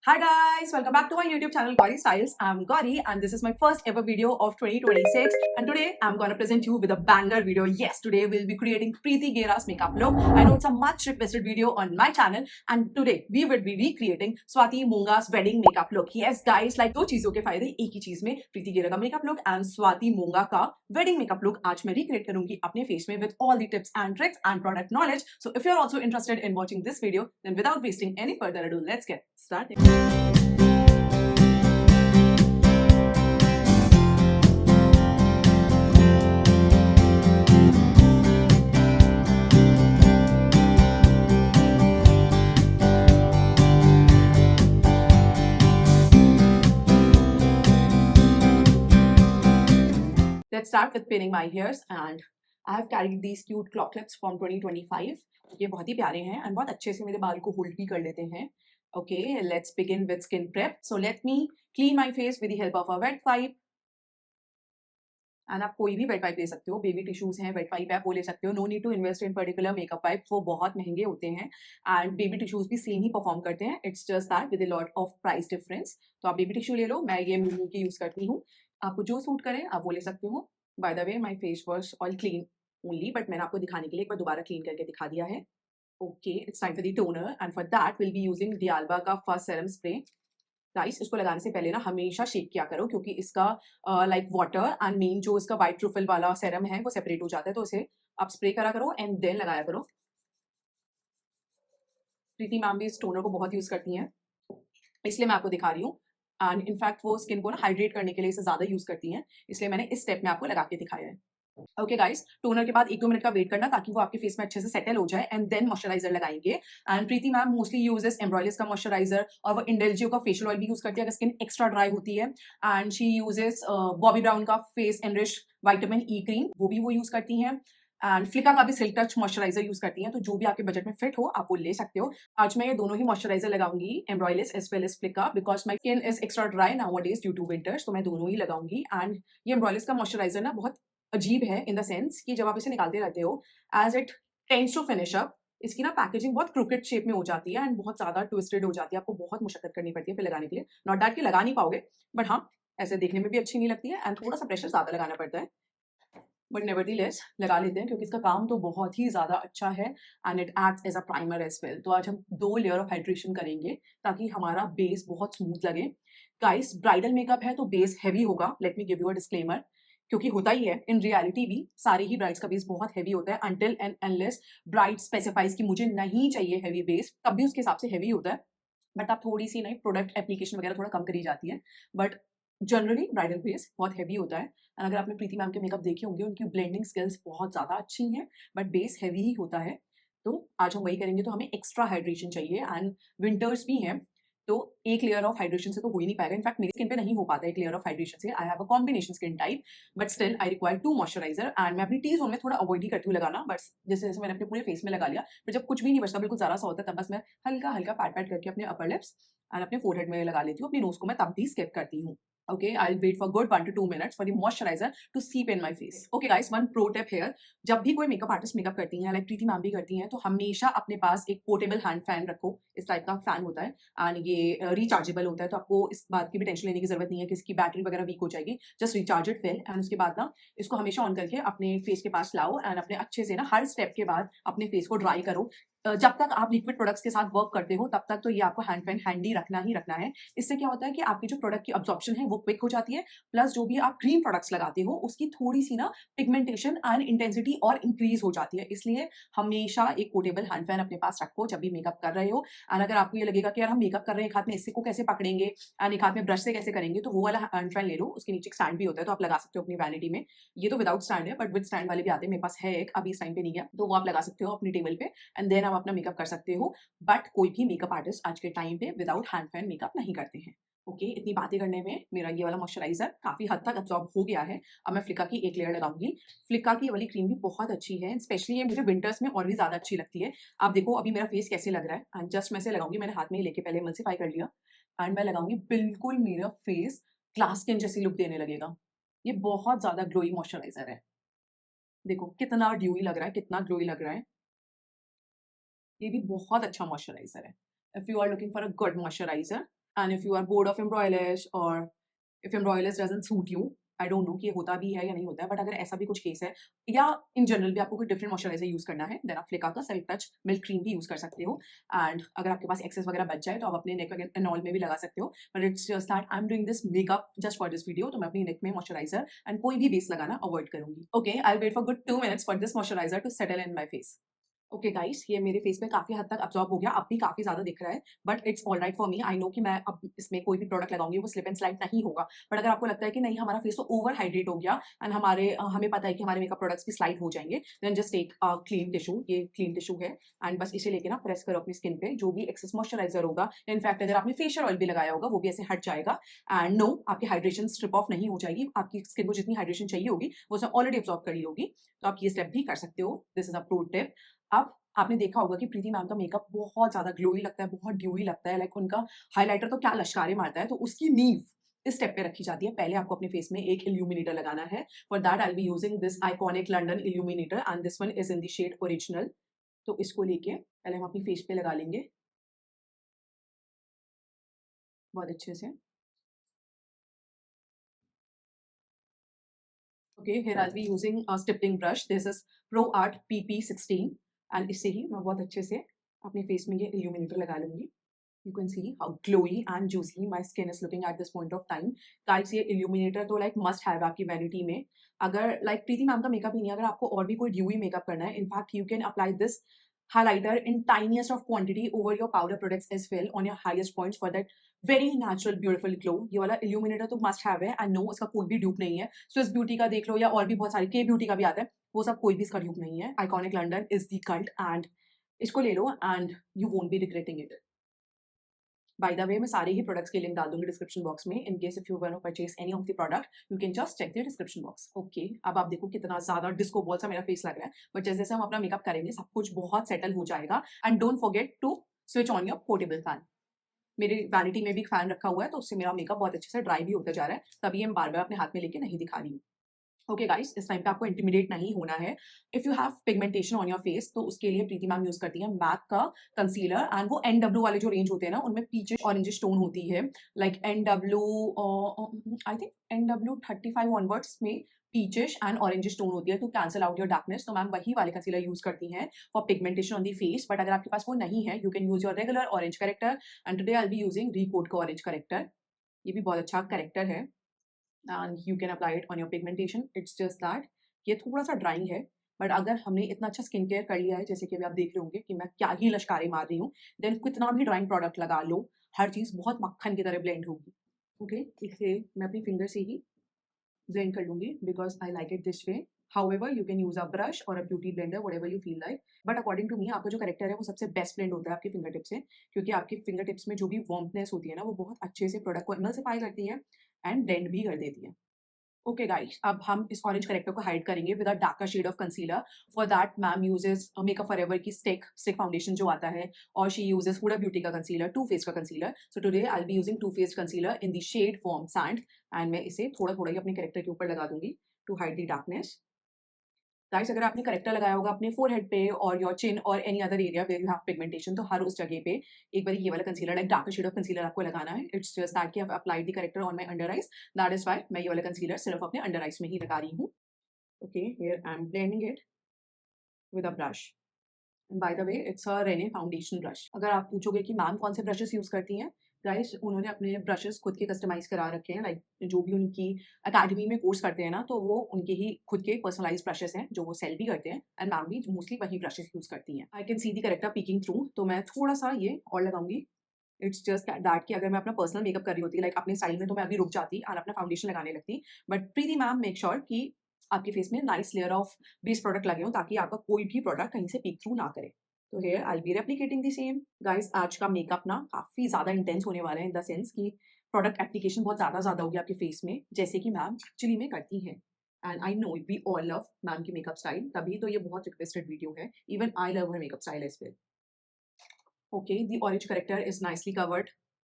Hi guys, welcome back to my YouTube channel Gauri Styles. I'm Gauri and this is my first ever video of 2026 and today I'm gonna present you with a banger video. Yes, today we'll be creating Preeti Gera's makeup look. I know it's a much requested video on my channel and today we will be recreating Swati Monga's wedding makeup look. Yes guys, like दो चीजों के फायदे एक ही चीज में, प्रीति गेरा का makeup look and Swati मोंगा का वेडिंग मेकअप लुक आज मैं रिक्रिएट करूंगी अपने फेस में with all the tips and tricks and product knowledge. So if you're also interested in watching this video, then without wasting any further ado, let's get started. Let's start with pinning my hairs and I have carried these cute claw clips from 2025. ये बहुत ही प्यारे हैं and बहुत अच्छे से मेरे बाल को होल्ड भी कर लेते हैं. Okay, let's begin with skin prep. So let me clean my face with the help of a wet wipe. And आप कोई भी वेट वाइप ले सकते हो, बेबी टिश्यूज हैं, वेट वाइप है वो ले सकते हो. No need to invest in particular makeup wipe, वो बहुत महंगे होते हैं एंड बेबी टिश्यूज भी सेम ही परफॉर्म करते हैं. It's just that with a lot of price difference. तो आप बेबी टिश्यू ले लो, मैं ये मूवी की यूज करती हूँ. आपको जो सूट करें आप वो ले सकते हो. Bye the way my face wash all clean only, but मैंने आपको दिखाने के लिए एक बार दोबारा क्लीन करके दिखा दिया है. Okay, it's time for the toner and for that will be using Dalba का फर्स्ट सेरम स्प्रे. गाइस, इसको लगाने से पहले ना हमेशा शेक किया करो क्योंकि इसका लाइक वाटर एंड मेन जो इसका वाइट ट्रुफल वाला सेरम है वो सेपरेट हो जाता है. तो उसे आप स्प्रे करा करो एंड देन लगाया करो. प्रीति मैम भी इस टोनर को बहुत यूज करती हैं इसलिए मैं आपको दिखा रही हूँ. एंड इनफैक्ट वो स्किन को ना हाइड्रेट करने के लिए इसे ज्यादा यूज करती हैं, इसलिए मैंने इस स्टेप में आपको लगा के दिखाया है. ओके गाइस, टोनर के बाद 1-2 मिनट का वेट करना ताकि वो आपके फेस में अच्छे से सेटल हो जाए एंड देन मॉइस्चराइजर लगाएंगे. And Preeti ma'am mostly uses Embryolisse का मॉइस्चराइजर और वो इंडेल्जियो का फेशियल ऑयल भी यूज करती है अगर स्किन एक्स्ट्रा ड्राई होती है. And she uses Bobbi Brown का face enrich vitamin E cream, वो यूज करती हैं. एंड फ्लिका का भी सिल्क टच मॉइस्चराइजर यूज करती हैं. तो जो भी आपके बजट में फिट हो आप वो ले सकते हो. आज मैं ये दोनों ही मॉइस्चराइजर लगाऊंगी, Embryolisse as well as Flicka, because my skin is extra dry nowadays due to winters. तो मैं दोनों ही लगाऊंगी. एंड ये एम्ब्रॉयलिस का मॉइस्चराइजर ना बहुत अजीब है इन द सेंस कि जब आप इसे निकालते रहते हो as it tends to finish up, इसकी ना पैकेजिंग बहुत क्रिकेट शेप में हो जाती है एंड बहुत ज्यादा ट्विस्टेड हो जाती है. आपको बहुत मुशक्कत करनी पड़ती है फिर लगाने के लिए. नॉट दैट कि लगा नहीं पाओगे, बट हाँ ऐसे देखने में भी अच्छी नहीं लगती है एंड थोड़ा सा प्रेशर ज्यादा लगाना पड़ता है. बट नेवरदीलेस लगा लेते हैं क्योंकि इसका काम तो बहुत ही ज्यादा अच्छा है and it acts as a primer as well. तो आज हम 2 लेयर ऑफ हाइड्रेशन करेंगे ताकि हमारा बेस बहुत स्मूथ लगे. गाइस, ब्राइडल मेकअप है तो बेस हैवी होगा. Let me give you a disclaimer, क्योंकि होता ही है इन रियलिटी भी सारी ही ब्राइड्स का बेस बहुत हैवी होता है until and unless bride specifies कि मुझे नहीं चाहिए हैवी बेस, तब भी उसके हिसाब से हैवी होता है. बट आप थोड़ी सी नई प्रोडक्ट एप्लीकेशन वगैरह थोड़ा कम करी जाती है, बट जनरली ब्राइडल बेस बहुत हैवी होता है. एंड अगर आपने प्रीति मैम के मेकअप देखे होंगे उनकी ब्लेंडिंग स्किल्स बहुत ज़्यादा अच्छी हैं, बट बेस हैवी ही होता है. तो आज हम वही करेंगे. तो हमें एक्स्ट्रा हाइड्रेशन चाहिए एंड विंटर्स भी हैं तो एक लेयर ऑफ हाइड्रेशन से तो हो ही नहीं पाएगा. इनफैक्ट मेरी स्किन पे नहीं हो पाता एक लेयर ऑफ हाइड्रेशन से. I have a combination skin type, but still I require 2 moisturiser. And मैं अपनी टी जोन में थोड़ा अवॉइड ही करती हूँ लगाना, बट जैसे जैसे मैंने अपने पूरे फेस में लगा लिया, फिर जब कुछ भी नहीं बचता बिल्कुल ज़रा सा होता है तब बस मैं हल्का हल्का पैट पैट करके अपने अपर लिप्स एंड अपने फोरहेड में लगा लेती हूँ. अपनी नोज को मैं तब भी स्किप करती हूँ. Okay, I'll wait for good 1 to 2 minutes for the moisturizer to seep in my face. Okay guys, one pro tip here. जब भी कोई मेकअप आर्टिस्ट मेकअप करती हैं, लाइक प्रीति मैम भी करती हैं, तो हमेशा अपने पास एक पोर्टेबल हैंड फैन रखो. इस टाइप का फैन होता है एंड ये रिचार्जेबल होता है, तो आपको इस बात की भी टेंशन लेने की जरूरत नहीं है कि इसकी बैटरी वगैरह वीक हो जाएगी. Just recharge it well and उसके बाद ना इसको हमेशा ऑन करके अपने फेस के पास लाओ एंड अपने अच्छे से ना हर स्टेप के बाद अपने फेस को ड्राई करो. जब तक आप लिक्विड प्रोडक्ट्स के साथ वर्क करते हो तब तक तो ये आपको हैंड फैन हैंडी रखना ही रखना है. इससे क्या होता है कि आपकी जो प्रोडक्ट की अब्जॉर्प्शन है वो क्विक हो जाती है, प्लस जो भी आप क्रीम प्रोडक्ट्स लगाते हो उसकी थोड़ी सी ना पिगमेंटेशन एंड इंटेंसिटी और इंक्रीज हो जाती है. इसलिए हमेशा एक पोर्टेबल हैंड फैन अपने पास रखो जब भी मेकअप कर रहे हो. एंड अगर आपको ये लगेगा कि यार हम मेकअप कर रहे हैं, एक हाथ में इससे को कैसे पकड़ेंगे एंड एक हाथ में ब्रश से कैसे करेंगे, तो वो वाला हैंड फैन ले लो. उसके नीचे स्टैंड भी होता है तो आप लगा सकते हो अपनी वैनिटी में. ये तो विदाउट स्टैंड है, बट विद स्टैंड वाले भी आते हैं. मेरे पास है एक, अभी इस टाइम पे नहीं है, तो वो आप लगा सकते हो अपनी टेबल पे एंड देन आप अपना मेकअप कर सकते हो. बट कोई भी मेकअप आर्टिस्ट आज के टाइम पे विदाउट हैंड फैन मेकअप नहीं करते हैं. ओके, इतनी बातें करने में मेरा ये वाला मॉइस्चराइजर काफी हद तक अब्सॉर्ब हो गया है. अब मैं फ्लिका की एक लेयर लगाऊंगी. फ्लिका की वाली क्रीम भी बहुत अच्छी है, स्पेशली ये मुझे विंटर्स में और भी ज्यादा अच्छी लगती है. आप देखो अभी मेरा फेस कैसे लग रहा है एंड जस्ट मैं से लगाऊंगी. मैंने हाथ में ही लेके पहले एमल्सिफाई कर लिया एंड मैं लगाऊंगी. बिल्कुल मेरा फेस ग्लास स्किन जैसी लुक देने लगेगा. ये बहुत ज्यादा ग्लोई मॉइस्चराइजर है. देखो कितना ड्यूई लग रहा है, कितना ग्लोई लग रहा है. ये भी बहुत अच्छा मॉइस्चराइजर है. If you are looking for a good moisturiser and if you are bored of Embryolisse और if Embryolisse doesn't suit you, I don't know कि ये होता भी है या नहीं होता है, बट अगर ऐसा भी कुछ केस है या इन जनरल भी आपको कोई डिफरेंट मॉइस्चराइजर यूज करना है, देन आप फ्लिका का सेल्फ टच मिल्क क्रीम भी यूज कर सकते हो। एंड अगर आपके पास एक्सेस वगैरह बच जाए तो आप अपने नेक एंड ऑल में भी लगा सकते हो, but it's just that I am doing this makeup just for this video, तो मैं अपनी नेक में मॉइस्चराइजर एंड कोई भी बेस लगाना अवॉइड करूंगी। Okay, I wait for good 2 minutes for this moisturiser to settle in my face. Okay guys, ये मेरे फेस पे काफी हद तक अब्सॉर्ब हो गया, अब भी काफी ज्यादा दिख रहा है, but it's all right for me. I know कि मैं अब इसमें कोई भी प्रोडक्ट लगाऊंगी वो स्लिप एंड स्लाइड नहीं होगा, बट अगर आपको लगता है कि नहीं हमारा फेस तो ओवर हाइड्रेट हो गया एंड हमें पता है कि हमारे मेकअप प्रोडक्ट्स भी स्लाइड हो जाएंगे, then just take clean tissue, ये क्लीन टिश्यू है, एंड बस इसे लेके ना प्रेस करो अपनी स्किन पे, जो भी एक्सेस मॉइस्चराइजर होगा, इनफैक्ट अगर आपने फेशियल ऑयल भी लगाया होगा वो भी ऐसे हट जाएगा। एंड नो, आपकी हाइड्रेशन स्ट्रिप ऑफ नहीं हो जाएगी, आपकी स्किन को जितनी हाइड्रेशन चाहिए होगी वो उसने ऑलरेडी अब्सॉर्ब कर ली होगी, तो आप ये स्टेप भी कर सकते हो। This is a pro tip. अब आपने देखा होगा कि प्रीति मैम का मेकअप बहुत ज्यादा ग्लोई लगता है, बहुत ड्यूई लगता है, लाइक उनका हाइलाइटर तो क्या लश्कारे मारता है, तो उसकी नींव इस स्टेप पे रखी जाती है। पहले आपको अपने फेस में एक इल्यूमिनेटर लगाना है, for that I be using this iconic London illuminator and this one is in the shade original. तो इसको लेके पहले हम अपनी फेस पे लगा लेंगे बहुत अच्छे से। Okay, here I be using stippling brush, this is pro art PP16 and इससे ही मैं बहुत अच्छे से अपने फेस में ये इल्यूमिनेटर लगा लूंगी। You can see how glowy and juicy my skin is looking at this point of time. Guys, ये illuminator तो like must have आपकी vanity में। अगर like प्रीति मैम का मेकअप ही नहीं, अगर आपको और भी कोई dewy मेकअप करना है, in fact you can apply this highlighter in tiniest of quantity over your powder products as well on your highest points for that very natural beautiful glow। ये वाला illuminator तो must have है, and no, इसका कोई भी dupe नहीं है। Swiss Beauty का देख लो या और भी बहुत सारी K Beauty का भी आता है, वो सब कोई भी इसका dupe नहीं है। Iconic London is the cult and इसको ले लो and you won't be regretting it। Bye the वे, मैं सारे ही प्रोडक्ट्स के लिंक डाल दूंगी डिस्क्रिप्शन बॉक्स में, in case if you want to purchase any of the product you can just check the description box. Okay, अब आप देखो कितना ज्यादा डिस्को बॉल सा मेरा फेस लग रहा है, बट जैसे जैसे हम अपना मेकअप करेंगे सब कुछ बहुत सेटल हो जाएगा। And don't forget to switch on your portable fan. मेरी वैनिटी में भी फैन रखा हुआ है, तो उससे मेरा मेकअप बहुत अच्छे से ड्राई भी होता जा रहा है, तभी मैं बार बार अपने हाथ में लेके नहीं दिखा रही हूँ। ओके गाइस, इस टाइम पे आपको इंटिमिडेट नहीं होना है। If you have pigmentation on your face, तो उसके लिए प्रीति मैम यूज करती है मैक का कंसीलर, एंड वो NW वाले जो रेंज होते हैं ना, उनमें पीचिश ऑरेंजिश टोन होती है, like NW I think NW35 onwards में पीचिश एंड ऑरेंजिश टोन होती है to cancel out your darkness. तो मैम वही वाले कंसीलर यूज करती हैं for pigmentation on the face, but अगर आपके पास वो नहीं है, you can use your regular orange corrector, and today I will be using Recode का ऑरेंज करेक्टर। ये भी बहुत अच्छा करेक्टर है and you can apply it on your pigmentation. It's just that ये थोड़ा सा ड्राइंग है, बट अगर हमने इतना अच्छा स्किन केयर कर लिया है, जैसे कि अभी आप देख रहे होंगे कि मैं क्या ही लश्कारे मार रही हूँ, देन कितना भी ड्राइंग प्रोडक्ट लगा लो, हर चीज बहुत मक्खन की तरह ब्लेंड होगी। ओके, इसे मैं अपनी फिंगर से ही ब्लेंड कर लूंगी because I like it this way. However, you can use a brush or a beauty blender, whatever you feel like. But according to me, आपका जो करेक्टर है वो सबसे बेस्ट ब्लेंड होता है आपकी फिंगर टिप से, क्योंकि आपकी फिंगर टिप्स में जो भी वार्मनेस होती है ना, वो बहुत अच्छे से प्रोडक्ट को इमल्सिफाई करती है एंड ब्लेंड भी कर देती है। ओके गाइस, अब हम इस ऑरेंज करेक्टर को हाइड करेंगे with a darker shade of concealer. For that ma'am uses Makeup Forever की स्टिक फाउंडेशन जो आता है, और शी यूजेस हुडा ब्यूटी का कंसीलर, टू फेस का concealer. So today I will be using Too Faced concealer in the shade warm sand, एंड मैं इसे थोड़ा थोड़ा ही अपने करेक्टर के ऊपर लगा दूंगी to hide the darkness. Guys, अगर आपने करेक्टर लगाया होगा अपने फोरहेड पे और योर चिन और any other area where you have pigmentation, तो हर उस जगह पे एक बार ये वाला concealer, like darker shade of concealer आपको लगाना है। इट्स जस्ट दैट कि I have applied the corrector on my under eyes, that is why मैं ये वाला कंसीलर सिर्फ अपने अंडर आईज में ही लगा रही हूँ। Okay, here I am blending it with a brush. By the way, it's a Renee foundation brush. अगर आप पूछोगे कि मैम कौन से ब्रशेस यूज करती हैं, गाइस उन्होंने अपने ब्रशेस खुद के कस्टमाइज करा रखे हैं, लाइक जो भी उनकी अकेडमी में कोर्स करते हैं ना, तो वो उनके ही खुद के पर्सनलाइज ब्रशेस हैं जो वो सेल भी करते हैं, एंड मैम भी मोस्टली वही ब्रशेस यूज करती हैं। I can see the character peeking through, तो मैं थोड़ा सा ये और लगाऊंगी। इट्स जस्ट दैट कि अगर मैं अपना पर्सनल मेकअप कर रही होती, लाइक अपने स्टाइल में, तो मैं अभी रुक जाती और अपना फाउंडेशन लगाने लगती, but Preeti ma'am make sure कि आपके फेस में nice layer of base product लगे हो, ताकि आपका कोई भी प्रोडक्ट कहीं से पीक थ्रू ना करे। तो here I be replicating the same. Guys, आज का मेकअप ना काफी ज्यादा इंटेंस होने वाला है, इन द सेंस कि प्रोडक्ट एप्लीकेशन बहुत ज्यादा होगी आपके फेस में, जैसे कि मैम एक्चुअली में करती है। And I know we all love ma'am की मेकअप स्टाइल, तभी तो ये बहुत रिक्वेस्टेड वीडियो है। Even I love her makeup style as well. Okay, the orange character is nicely covered.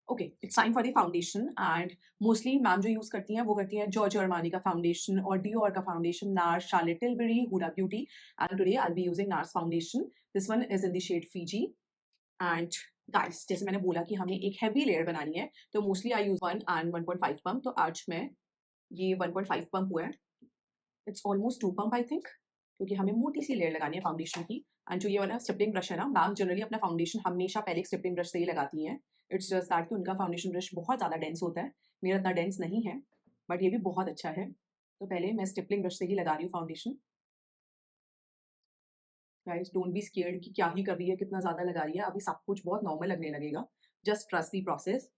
Okay, it's time for the foundation, and mostly ma'am जो use करती हैं वो करती हैं जॉर्ज अरमानी का फाउंडेशन और डियोर का foundation, Nars, Charlotte Tilbury, Huda Beauty, and today I'll be using NARS foundation. This one is in the shade Fiji, and guys जैसे मैंने बोला कि हमें एक हैवी लेयर बनानी है, तो mostly I use 1 and 1.5 pump. तो आज मैं ये 1.5 पंप हुआ है, it's almost 2 pump I think, क्योंकि हमें मोटी सी लेयर लगानी है फाउंडेशन की। एंड जो ये वाला स्टिपलिंग ब्रश है ना, मैम जनरली अपना फाउंडेशन हमेशा पहले एक स्टिपलिंग ब्रश से ही लगाती हैं। इट्स जस्ट दैट कि उनका फाउंडेशन ब्रश बहुत ज़्यादा डेंस होता है, मेरा इतना डेंस नहीं है, बट ये भी बहुत अच्छा है। तो पहले मैं स्टिपलिंग ब्रश से ही लगा रही हूँ foundation. Guys don't be scared कि क्या ही कर रही है, कितना ज़्यादा लगा रही है, अभी सब कुछ बहुत नॉर्मल लगने लगेगा। Just trust the process.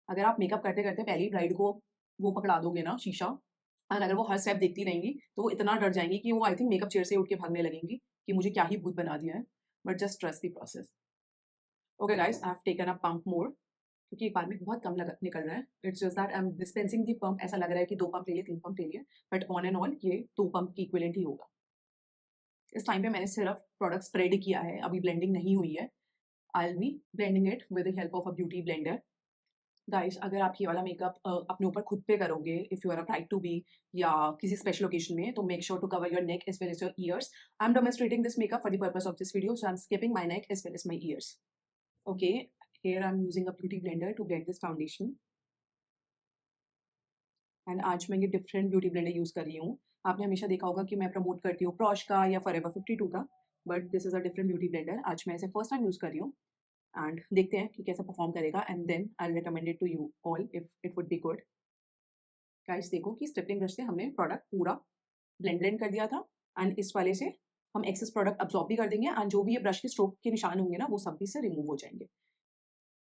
अगर आप मेकअप करते करते पहली ब्राइड को वो पकड़ा दोगे ना शीशा, और अगर वो हर स्टेप देखती रहेंगी तो वो इतना डर जाएंगी कि वो आई थिंक मेकअप चेयर से उठ के भागने लगेंगी कि मुझे क्या ही भूत बना दिया है। But just trust the process. Okay guys, I have taken a pump more, क्योंकि एक बार में बहुत कम निकल रहा है। It's just that I am dispensing the pump. ऐसा लग रहा है कि 2 पंप ले लिए, 3 पंप ले लिए, बट ऑन एंड ऑल ये 2 पंप की इक्विवेलेंट ही होगा। इस टाइम पे मैंने सिर्फ प्रोडक्ट स्प्रेड किया है, अभी ब्लेंडिंग नहीं हुई है। आई will B blending it with the help of a beauty blender. Guys अगर आप ये वाला मेकअप अपने ऊपर खुद पे करोगे, if you are a bride to be या किसी स्पेशल ओकेजन में, तो make sure to cover your neck as well as your ears. I am demonstrating this makeup for the purpose of this video, so I am skipping my neck as well as my ears. Okay, here I am using a beauty blender to blend this foundation. And आज मैं ये different beauty blender use कर रही हूँ। आपने हमेशा देखा होगा कि मैं प्रमोट करती हूँ प्रॉश का या फॉरएवर 52 का, but this is a different beauty blender. आज मैं इसे फर्स्ट टाइम यूज कर रही हूँ एंड देखते हैं कि कैसा परफॉर्म करेगा, and then I recommend it to you all if it would be good. Guys देखो कि स्टिपलिंग ब्रश से हमने प्रोडक्ट पूरा ब्लेंड कर दिया था, एंड इस वाले से हम एक्सेस प्रोडक्ट अब्सॉर्ब भी कर देंगे, एंड जो भी ये ब्रश के स्ट्रोक के निशान होंगे ना, वो सब भी से रिमूव हो जाएंगे।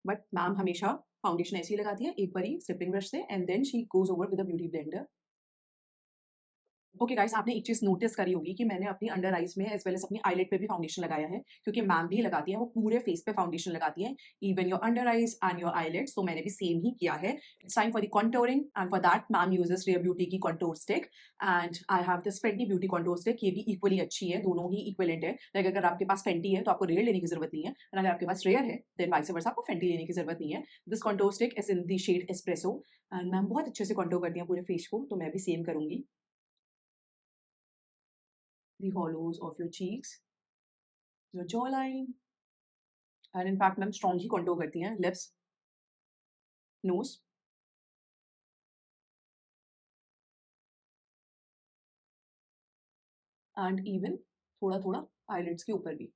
बट मैम हमेशा फाउंडेशन ऐसे ही लगाती है, एक बारी स्टिपलिंग ब्रश से, and then she goes over with a beauty blender. Okay guys, आपने एक चीज नोटिस करी होगी कि मैंने अपनी अंडर आईज में एज वेल एज अपनी आईलेट पे भी फाउंडेशन लगाया है, क्योंकि मैम भी लगाती है, वो पूरे फेस पे फाउंडेशन लगाती है, even your under eyes and your eyelids. तो मैंने भी सेम ही किया है। It's time for the contouring, and for that ma'am uses Rare Beauty की contour stick, and I have this Fenty Beauty contour stick. ये भी इक्वली अच्छी है, दोनों ही इक्वलेंट है। लाइक अगर आपके पास फेंटी है तो आपको रेयर लेने की जरूरत नहीं है, एंड अगर आपके पास रेयर है देन वाइस वर्सा आपको फेंटी लेने की जरूरत नहीं है। This contour stick is in the shade espresso, and ma'am बहुत अच्छे से कॉन्टोर करती है पूरे फेस को, तो मैं भी सेम करूंगी। The hollows of your cheeks, your jawline, and in fact ma'am strong he contour करती हैं लिप्स, नोज, एंड इवन थोड़ा थोड़ा आईलिड्स के ऊपर भी,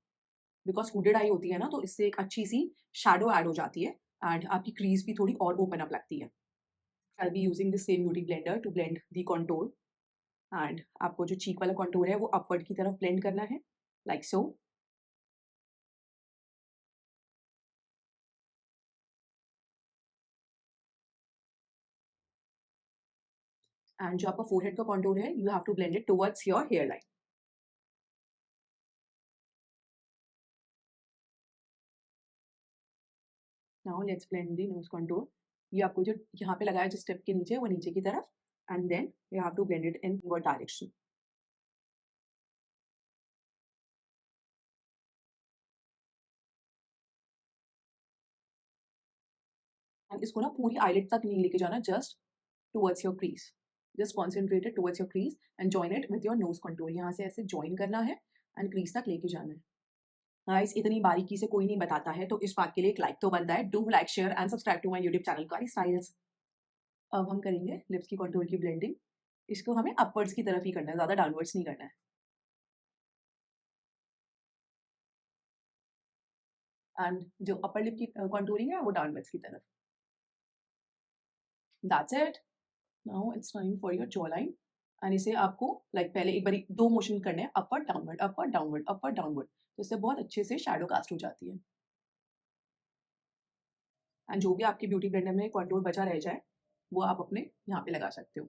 बिकॉज हुडेड आई होती है ना, तो इससे एक अच्छी सी शैडो ऐड हो जाती है, एंड आपकी क्रीज भी थोड़ी और ओपन अप लगती है। I be using the same beauty blender to blend the contour, and आपको जो चीक वाला कॉन्टोर है वो अपवर्ड की तरफ ब्लेंड करना है, लाइक सो। एंड जो आपका फोरहेड का कॉन्टोर है, you have to blend it towards your hair line. Now let's blend the nose contour. ये आपको जो यहाँ पे लगाया जिस स्टेप के नीचे, वो नीचे की तरफ, and then you have to blend it in one direction. And इसको ना पूरी आईलिड तक नहीं लेके जाना, just towards your crease, just concentrated towards your crease and join it with your nose contour. यहाँ से ऐसे जॉइन करना है एंड क्रीज तक लेके जाना है। गाइस इतनी बारीकी से कोई नहीं बताता है, तो इस बात के लिए एक लाइक तो बनता है। Do like, share and subscribe to my YouTube channel guys styles. अब हम करेंगे लिप्स की कंटूर की ब्लेंडिंग। इसको हमें अपवर्ड्स की तरफ ही करना है, ज्यादा डाउनवर्ड्स नहीं करना है। एंड जो अपर लिप की कंटूरिंग है वो डाउनवर्ड्स की तरफ। That's it. Now it's time for your jaw line, and इसे आपको पहले एक बारी 2 मोशन करने हैं, अपर डाउनवर्ड अपर डाउनवर्ड अपर डाउनवर्ड, तो इससे बहुत अच्छे से शैडो कास्ट हो जाती है। एंड जो भी आपकी ब्यूटी ब्लेंडर में कंटूर बचा रह जाए, वो आप अपने यहाँ पे लगा सकते हो।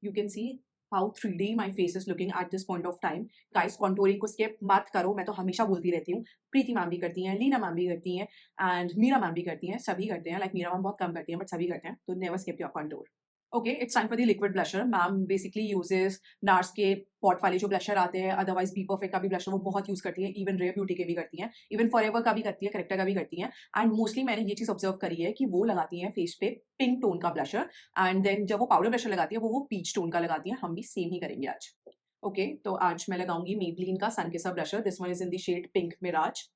You can see how 3D my face is looking at this point of time. Guys contouring को स्किप मत करो, मैं तो हमेशा बोलती रहती हूँ। प्रीति मैम भी करती हैं, लीना मैम भी करती हैं, एंड मीरा मैम भी करती हैं, सभी करते हैं। लाइक मीरा मैम बहुत कम करती हैं, बट सभी करते हैं, तो never skip your contour. Okay, it's time for the liquid blusher. Ma'am basically uses nurse के पॉट वाले जो ब्लशर आते हैं, अदरवाइज बी परफेक्ट का भी ब्लशर वो बहुत यूज करती है, इवन रेयर ब्यूटी के भी करती हैं, इवन फॉरएवर का भी करती है, करेक्टर का भी करती हैं। एंड मोस्टली मैंने ये चीज ऑब्जर्व करी है कि वो लगाती हैं फेस पे पिंक टोन का ब्लशर, एंड देन जब वो पाउडर ब्लशर लगाती है वो पीच टोन का लगाती है। हम भी सेम ही करेंगे आज। ओके, तो आज मैं लगाऊंगी मेबलिन का sun kisser blusher. This one is in the shade pink mirage,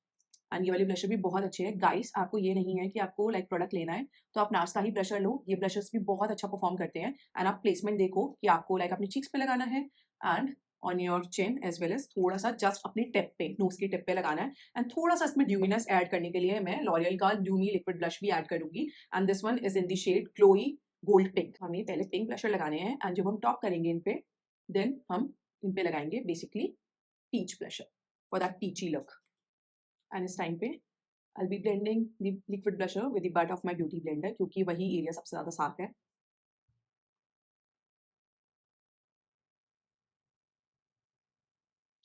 and ये वाले ब्लशर भी बहुत अच्छे हैं गाइस। आपको ये नहीं है कि आपको लाइक प्रोडक्ट लेना है तो आप नार्स का ही ब्लशर लो, ये ब्लशर्स भी बहुत अच्छा परफॉर्म करते हैं। एंड आप प्लेसमेंट देखो कि आपको लाइक अपनी चीक्स पे लगाना है and on your chin as well as थोड़ा सा जस्ट अपनी टिप पे, नोज की टिप पे लगाना है। एंड थोड़ा सा इसमें ड्यूमीनेस ऐड करने के लिए मैं लॉरियल का ड्यूमी लिक्विड ब्लश भी ऐड करूंगी and this one is in the shade glowy gold pink. हमें पहले पिंक ब्लशर लगाने हैं एंड जब हम टॉप करेंगे इन पे देन हम इन पे लगाएंगे basically peach blusher for that peachy look. And इस टाइम पे I'll be blending the liquid blusher with the butt of my beauty blender क्योंकि वही एरिया सबसे ज्यादा साफ है।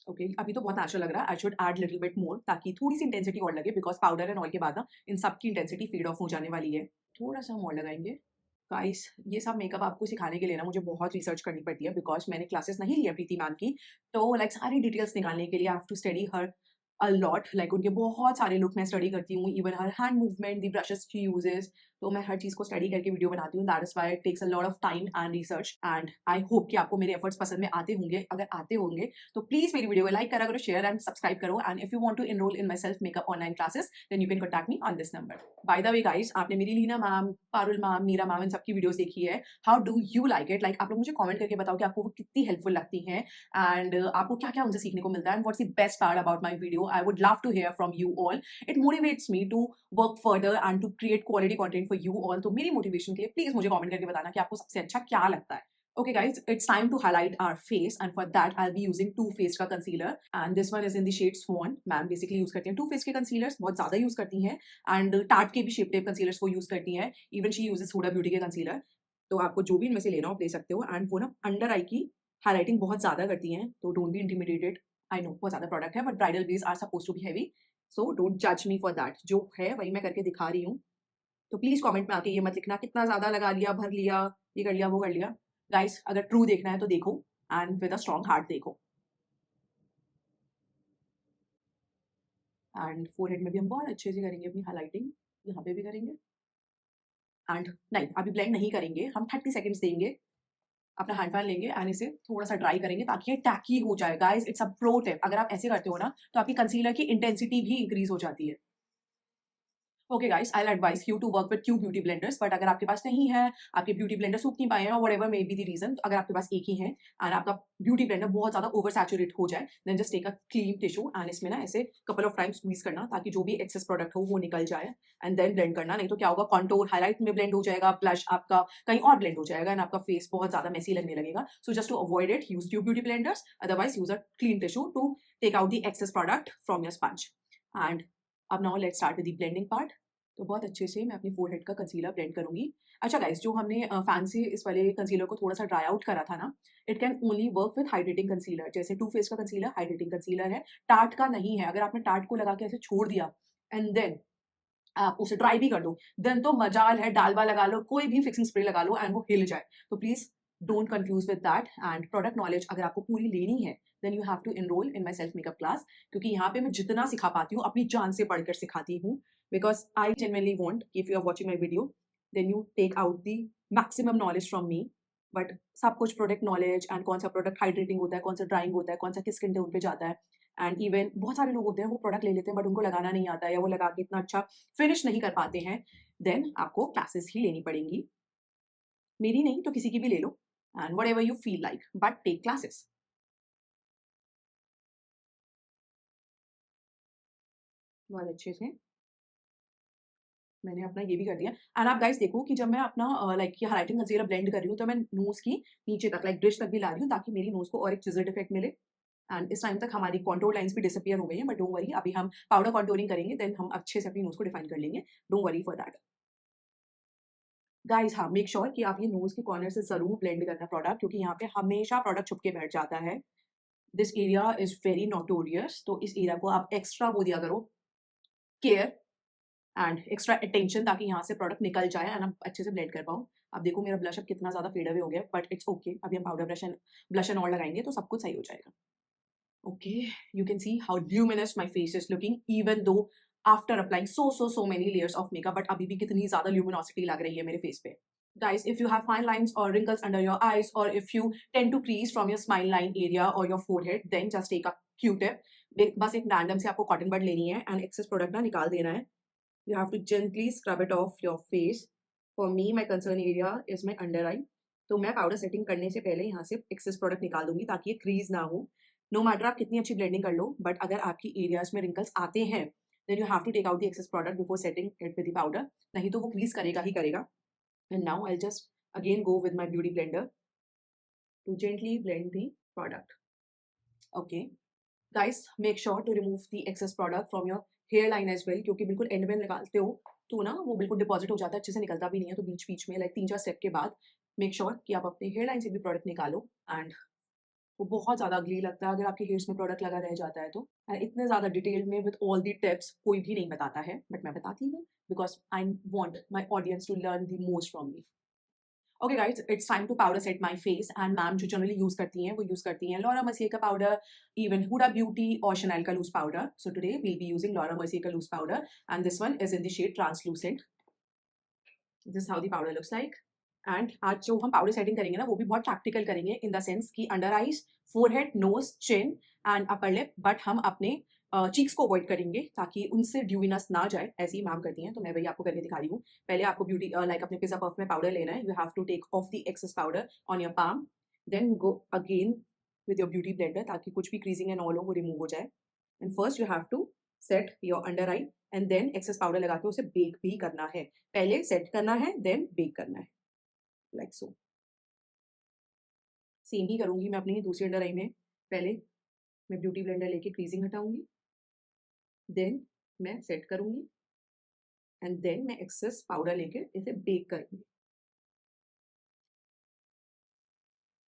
ओके अभी तो बहुत नेचुरल लग रहा है। I should add little bit more ताकि थोड़ी सी इंटेंसिटी और लगे बिकॉज पाउडर एंड ऑयल के बाद ना इन सब की इंटेंसिटी फेड ऑफ हो जाने वाली है। थोड़ा सा और लगाएंगे। गाइस ये सब मेकअप आपको सिखाने के लिए ना मुझे बहुत रिसर्च करनी पड़ती है बिकॉज मैंने क्लासेस नहीं लिया प्रीति मैम की। तो लाइक सारी डिटेल्स निकालने के लिए I have to study her a lot. Like उनके बहुत सारे लुक मैं स्टडी करती हूँ, even her hand movement, the brushes she uses. तो मैं हर चीज को स्टडी करके वीडियो बनाती हूँ। That is why it takes a lot of time and research and I hope कि आपको मेरे एफर्ट्स पसंद में आते होंगे। अगर आते होंगे तो प्लीज मेरी वीडियो को लाइक करा करो, शेयर एंड सब्सक्राइब करो। And if you want to enroll in my self makeup online classes then you can contact me on this number. By the way guys, आपने मेरी Leena ma'am, Parul ma'am, Meera ma'am इन सबकी videos देखी है। How do you like it? Like आप लोग मुझे comment करके बताओ कि आपको वो कितनी हेल्पफुल लगती हैं एंड आपको क्या क्या उनसे सीखने को मिलता है and what's the best part about my video. I would love to hear from you all. It motivates me to work further and to create quality content for you all. तो मेरी मोटिवेशन के लिए please मुझे comment करके बताना कि आपको सबसे अच्छा क्या लगता है। Okay guys, it's time to highlight our face and for that I'll be using Too Faced का concealer and this one is in the shade Swan। Ma'am basically use करती हैं Too Faced के concealers, बहुत ज्यादा use करती हैं and Tarte के भी शेप टेप concealers वो यूज करती हैं। Even she uses Huda Beauty के concealer। तो आपको जो भी इनमें से लेना हो आप ले सकते हो एंड वो ना अंडर आई की हाईलाइटिंग बहुत ज्यादा करती हैं तो don't be intimidated. I know बहुत ज्यादा प्रोडक्ट है but bridal base are suppose to be heavy so don't जज मी फॉर दैट। जो है वही मैं करके दिखा रही हूँ। तो प्लीज कमेंट में आके ये मत लिखना कितना ज्यादा लगा लिया, भर लिया, ये कर लिया, वो कर लिया। गाइस अगर ट्रू देखना है तो देखो and with a strong heart देखो। एंड फोरहेड में भी हम बहुत अच्छे से करेंगे अपनी हाईलाइटिंग, यहाँ पे भी करेंगे एंड नहीं अभी ब्लेंड नहीं करेंगे, हम 30 सेकेंड्स देंगे। अपना हैंड पैन लेंगे एंड इसे थोड़ा सा ड्राई करेंगे ताकि ये टैकी हो जाए। Guys it's a pro tip, अगर आप ऐसे करते हो ना तो आपकी कंसीलर की इंटेंसिटी भी इंक्रीज हो जाती है। Okay guys, I advise you to work with 2 beauty blenders but अगर आपके पास नहीं है, आपके ब्यूटी ब्लेंडर सूख नहीं पाए हैं और whatever may be the reason, अगर आपके पास एक ही है एंड आपका ब्यूटी ब्लेंडर बहुत ज्यादा ओवर सैचुरेट हो जाए then just take a clean tissue and इसमें ना ऐसे कपल ऑफ टाइम्स स्क्वीज करना ताकि जो भी एक्सेस प्रोडक्ट हो वो निकल जाए एंड देन ब्लेंड करना। नहीं तो क्या होगा, कॉन्टोर हाईलाइट में ब्लेंड हो जाएगा, ब्लश आपका कहीं और ब्लेंड हो जाएगा एंड आपका फेस बहुत ज्यादा मेसी लगने लगेगा। So just to avoid it use 2 beauty blenders, otherwise use a clean tissue to take out the excess product from your sponge. And अब now let's start with the blending part. तो बहुत अच्छे से मैं अपनी forehead का concealer blend करूंगी। अच्छा गाइस, जो हमने फैंसी इस वाले कंसीलर को थोड़ा सा ड्राई आउट करा था ना, it can only work with hydrating concealer. जैसे टू फेस का कंसीलर हाइड्रेटिंग कंसीलर है, टार्ट का नहीं है। अगर आपने टार्ट को लगा के ऐसे छोड़ दिया एंड देन आप उसे ड्राई भी कर दो देन तो मजाल है, डालबा लगा लो, कोई भी फिक्सिंग स्प्रे लगा लो एंड वो हिल जाए। तो please don't confuse with that and product knowledge अगर आपको पूरी लेनी है then you have to enroll in my self makeup class क्योंकि यहाँ पे मैं जितना सिखा पाती हूँ अपनी जान से बढ़कर सिखाती हूँ because I genuinely want if you are watching my video then you take out the maximum knowledge from me. But सब कुछ प्रोडक्ट नॉलेज एंड कौन सा प्रोडक्ट हाइड्रेटिंग होता है, कौन सा ड्राइंग होता है, कौन सा किस स्किन टोन पे जाता है एंड इवन बहुत सारे लोग होते हैं वो प्रोडक्ट ले लेते हैं बट उनको लगाना नहीं आता है या वो लगा के इतना अच्छा फिनिश नहीं कर पाते हैं देन आपको क्लासेस ही लेनी पड़ेंगी। मेरी नहीं तो किसी की भी ले लो and whatever you feel like but take classes. बहुत अच्छे से मैंने अपना ये भी कर दिया एंड आप गाइस देखो कि जब मैं अपना लाइक ये हाइलाइटिंग कंसीलर ब्लेंड कर रही हूँ तो मैं नोज की नीचे तक लाइक ब्रिज तक भी ला रही हूँ ताकि मेरी नोज को और एक चिजल्ड इफेक्ट मिले। एंड इस टाइम तक हमारी कॉन्टोर लाइंस भी डिसअपियर हो गई हैं बट डोंट वरी, अभी हम पाउडर कॉन्टोरिंग करेंगे देन हम अच्छे से अपनी नोज को डिफाइन कर लेंगे। Don't worry for that guys. हाँ मेक श्योर कि आप ये नोज के कॉर्नर से जरूर ब्लेंड करना प्रोडक्ट क्योंकि यहाँ पे हमेशा प्रोडक्ट छुप के बैठ जाता है। This area is very notorious तो इस एरिया को आप एक्स्ट्रा वो दिया करो केयर एंड एक्स्ट्रा अटेंशन ताकि यहाँ से प्रोडक्ट निकल जाए एंड आप अच्छे से ब्लेंड कर पाओ। अब देखो मेरा ब्लश अब कितना ज्यादा फेड अवे हो गया बट इट्स ओके, अभी हम पाउडर ब्लश एंड ऑल लगाएंगे तो सब कुछ सही हो जाएगा। Okay you can see how luminous my face is looking even though after applying so many layers of makeup but अभी भी कितनी ज्यादा ल्यूमिनोसिटी लग रही है मेरे फेस पे। Guys, if you have fine lines or wrinkles under your eyes or if you tend to crease from your smile line area or your forehead then just take a Q-tip बस एक random से आपको cotton बड लेनी है and excess product ना निकाल देना है. You have to gently scrub it off your face. For me, my concern area is my under eye. तो मैं पाउडर सेटिंग करने से पहले यहाँ से एक्सेस प्रोडक्ट निकाल दूंगी ताकि ये क्रीज ना हो. नो मैटर आप कितनी अच्छी ब्लेंडिंग कर लो, बट अगर आपकी एरियाज में रिंकल्स आते हैं then you have to take out the excess product before setting it with the powder. नहीं तो वो क्रीज करेगा ही करेगा. And now I just again go with my beauty blender to gently blend the product. Okay guys, make sure to remove the excess product from your hair line as well, क्योंकि बिल्कुल and में निकालते हो तो ना वो बिल्कुल deposit हो जाता है, अच्छे से निकलता भी नहीं है. तो बीच बीच में लाइक 3-4 स्टेप के बाद मेक श्योर कि आप अपने हेयर लाइन से भी प्रोडक्ट निकालो. एंड वो बहुत ज़्यादा अगली लगता है अगर आपके हेयर्स में प्रोडक्ट लगा रह जाता है तो. इतने ज़्यादा डिटेल में विद ऑल दी टिप्स कोई भी नहीं बताता है, बट मैं बताती हूँ because I want my audience to learn the most from me. Okay guys, it's time to powder set my face. And ma'am जो जनरली यूज करती हैं वो यूज करती हैं लॉरा मर्सियर का पाउडर, इवन हुडा ब्यूटी और Chanel का loose powder. So today we'll be using Laura Mercier का loose powder and this one is in the shade translucent. This how the powder looks like. And आज जो हम powder setting करेंगे ना वो भी बहुत प्रैक्टिकल करेंगे इन द सेंस कि under eyes, forehead, nose, chin and upper lip, but हम अपने चीक्स को अवॉइड करेंगे ताकि उनसे ड्यूइनेस ना जाए. ऐसे ही मैम करती हैं तो मैं वही आपको करके दिखा रही हूँ. पहले आपको ब्यूटी लाइक अपने पिज्जा पफ में पाउडर लेना है. You have to take off the excess powder on your palm, then go again with your beauty blender ताकि कुछ भी क्रीजिंग एंड ऑल हो वो रिमूव हो जाए. And first you have to set your under eye and then excess powder लगा के उसे बेक भी करना है. पहले सेट करना है देन बेक करना है, लाइक सो. सेम ही करूंगी मैं अपनी दूसरी अंडर आई में. पहले मैं ब्यूटी ब्लेंडर लेके क्रीजिंग हटाऊंगी, देन मैं सेट करूंगी एंड देन मैं एक्सेस पाउडर लेके इसे बेक करूंगी.